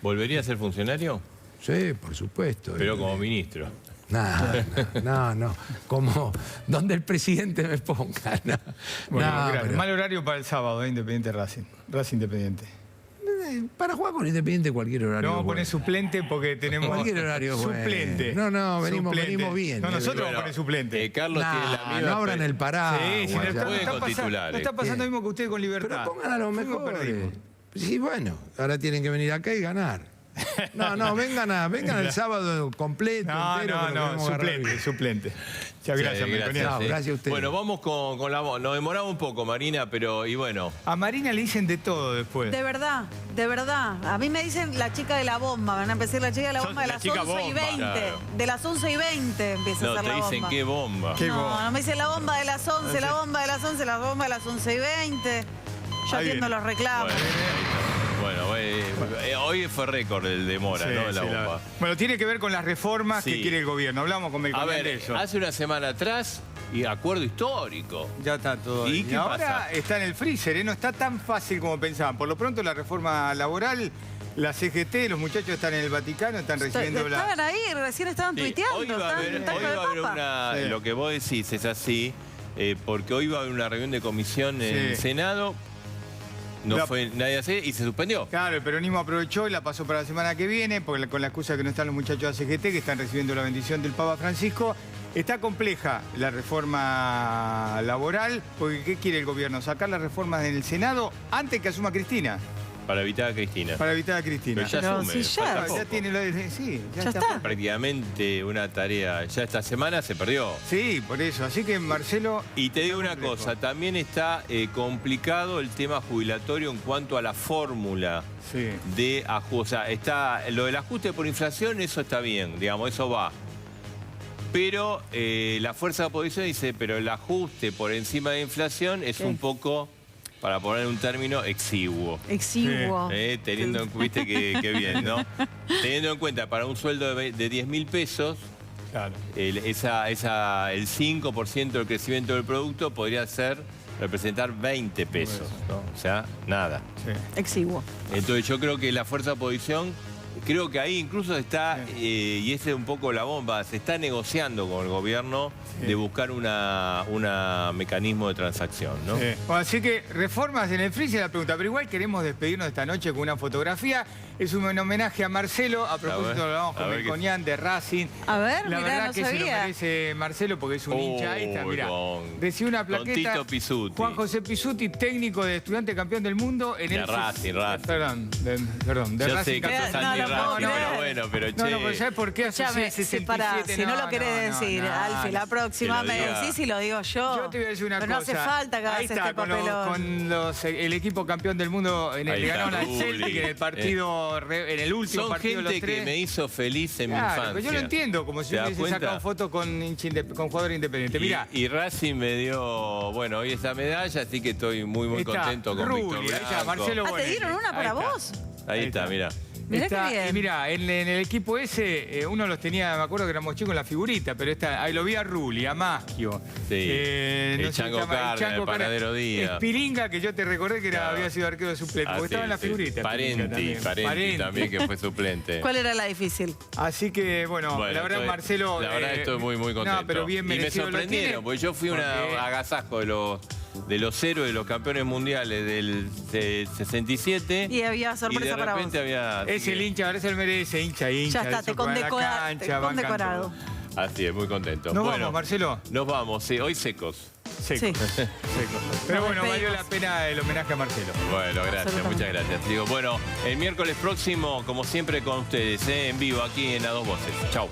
¿Volvería a ser funcionario? Sí, por supuesto. Pero como ministro. No. Como donde el presidente me ponga. No. Bueno, pero... Mal horario para el sábado, Independiente Racing. Racing Independiente. Para jugar con Independiente cualquier horario. No, vamos a poner suplente porque tenemos... Cualquier horario suplente. No, venimos bien. No, nosotros vamos a poner suplente. Carlos tiene la misma... No abran el paraguas. Sí, no está pasando lo mismo que usted con Libertad. Pero pongan a los mejores. Sí, bueno, ahora tienen que venir acá y ganar. No, vengan el sábado completo, entero. No, suplente. Muchas gracias, gracias a ustedes. Bueno, vamos con la voz. Nos demoramos un poco, Marina, pero y bueno. A Marina le dicen de todo después. De verdad. A mí me dicen la chica de la bomba. Van a empezar la chica de la bomba de las 11:20. Claro. De las 11:20 empieza a ser la bomba. No, te dicen qué bomba. No me dicen la bomba de las 11, la bomba de las 11, la bomba de las 11:20. Yo atiendo los reclamos. Bueno, hoy fue récord el demora, ¿no? La bomba. Bueno, tiene que ver con las reformas que quiere el gobierno. Hablamos con Melconian de eso. Hace una semana atrás Y acuerdo histórico. Ya está todo. ¿Y qué ahora pasa? está en el freezer, ¿eh? No está tan fácil como pensaban. Por lo pronto la reforma laboral, la CGT, los muchachos están en el Vaticano, están recibiendo la... Estaban ahí, recién estaban Sí, tuiteando. hoy va a haber, están hoy con el va a haber Papa. una... Sí. Lo que vos decís es así, porque hoy va a haber una reunión de comisión en el Sí. Senado. No La- fue nadie así y se suspendió. Claro, el peronismo aprovechó y la pasó para la semana que viene, porque con la excusa que no están los muchachos de CGT, que están recibiendo la bendición del Papa Francisco. Está compleja la reforma laboral, porque ¿qué quiere el gobierno? Sacar las reformas en el Senado antes que asuma Cristina, Para evitar a Cristina. para evitar a Cristina. Pero ya Pero asume, si ya- falta Claro, ya poco. tiene lo de... Sí, Ya está. Prácticamente una tarea. Ya esta semana se perdió. Sí, por eso. Así que, Marcelo... Y te digo una complejo. cosa, también está complicado el tema jubilatorio en cuanto a la fórmula Sí. de ajuste. O sea, está lo del ajuste por inflación, eso está bien, digamos, eso va. Pero la fuerza de oposición dice, pero el ajuste por encima de inflación es un poco, para poner un término, exiguo. Exiguo. Teniendo en cuenta que bien, ¿no? Teniendo en cuenta, para un sueldo de 10.000 pesos, Claro. el 5% del crecimiento del producto podría representar 20 pesos, ¿no? O sea, nada. Sí. Exiguo. Entonces yo creo que la fuerza de oposición, creo que ahí incluso está, y esa es un poco la bomba, se está negociando con el gobierno de buscar un mecanismo de transacción, ¿no? Sí. Bueno, así que reformas en el freezer la pregunta, pero igual queremos despedirnos esta noche con una fotografía. Es un homenaje a Marcelo, a propósito lo vamos con Melconian de Racing. A ver, la mirá, verdad no que se lo sabía. merece Marcelo porque es un hincha. Ahí está, mirá. Recibe una con plaqueta. Tito Pizzuti. Juan José Pizzuti, técnico de Estudiante Campeón del Mundo en De el... Racing. Perdón, de Yo Racing sé que campeón. sos No, anti no puedo Racing, creer. pero bueno, pero che. No, pero ¿sabes por qué asocié Escuchame, el 67? separá. Si no lo querés decir, Alfie, la próxima Que lo me diga. decís y lo digo yo. Yo te voy a decir una Pero cosa. no hace falta que hagas Ahí está, este papelón. el equipo campeón del mundo Ahí le está, ganaron al Rulli. Celtic en el partido, en el último Son partido de los gente tres. que me hizo feliz en mi Claro, infancia. pero yo lo entiendo, como si ¿Te yo das hubiese cuenta? sacado fotos con jugador independiente. Mirá, Y Racing me dio, bueno, hoy esta medalla, así que estoy muy está contento con Rulli, Víctor ahí está, Blanco. Marcelo Ah, ¿te Bonelli. dieron una Ahí para está. vos? Ahí está, mira. Mirá qué bien. Y mirá, en el equipo ese, uno los tenía, me acuerdo que éramos chicos en la figurita, pero ahí lo vi a Rulli, a Maschio. Sí. no El sé, Chango se llama, Carne, el Panadero Díaz. Espiringa, que yo te recordé que Claro. había sido arquero de suplente, porque estaba en la figurita. Espiringa Parenti también, que fue suplente. ¿Cuál era la difícil? Así que, bueno, Bueno, la verdad, estoy- Marcelo... La verdad estoy muy contento. No, pero bien y me merecido lo sorprendieron, tiene, porque yo fui un porque- agasajo de los héroes, de los campeones mundiales del 67. Y había sorpresa y de para vos. repente había... Es el hincha, ahora se lo merece, hincha. Ya está, de te esos que van a la cancha, bancan condecorado. todo. Así es, muy contento. Nos bueno, vamos, Marcelo. nos vamos, sí, hoy secos. Seco. Sí. Seco. Pero Nos bueno, valió despedimos. la pena el homenaje a Marcelo. Bueno, gracias, Absolutamente. muchas gracias. Digo, bueno, el miércoles próximo, como siempre, con ustedes, en vivo, aquí en A Dos Voces. Chau.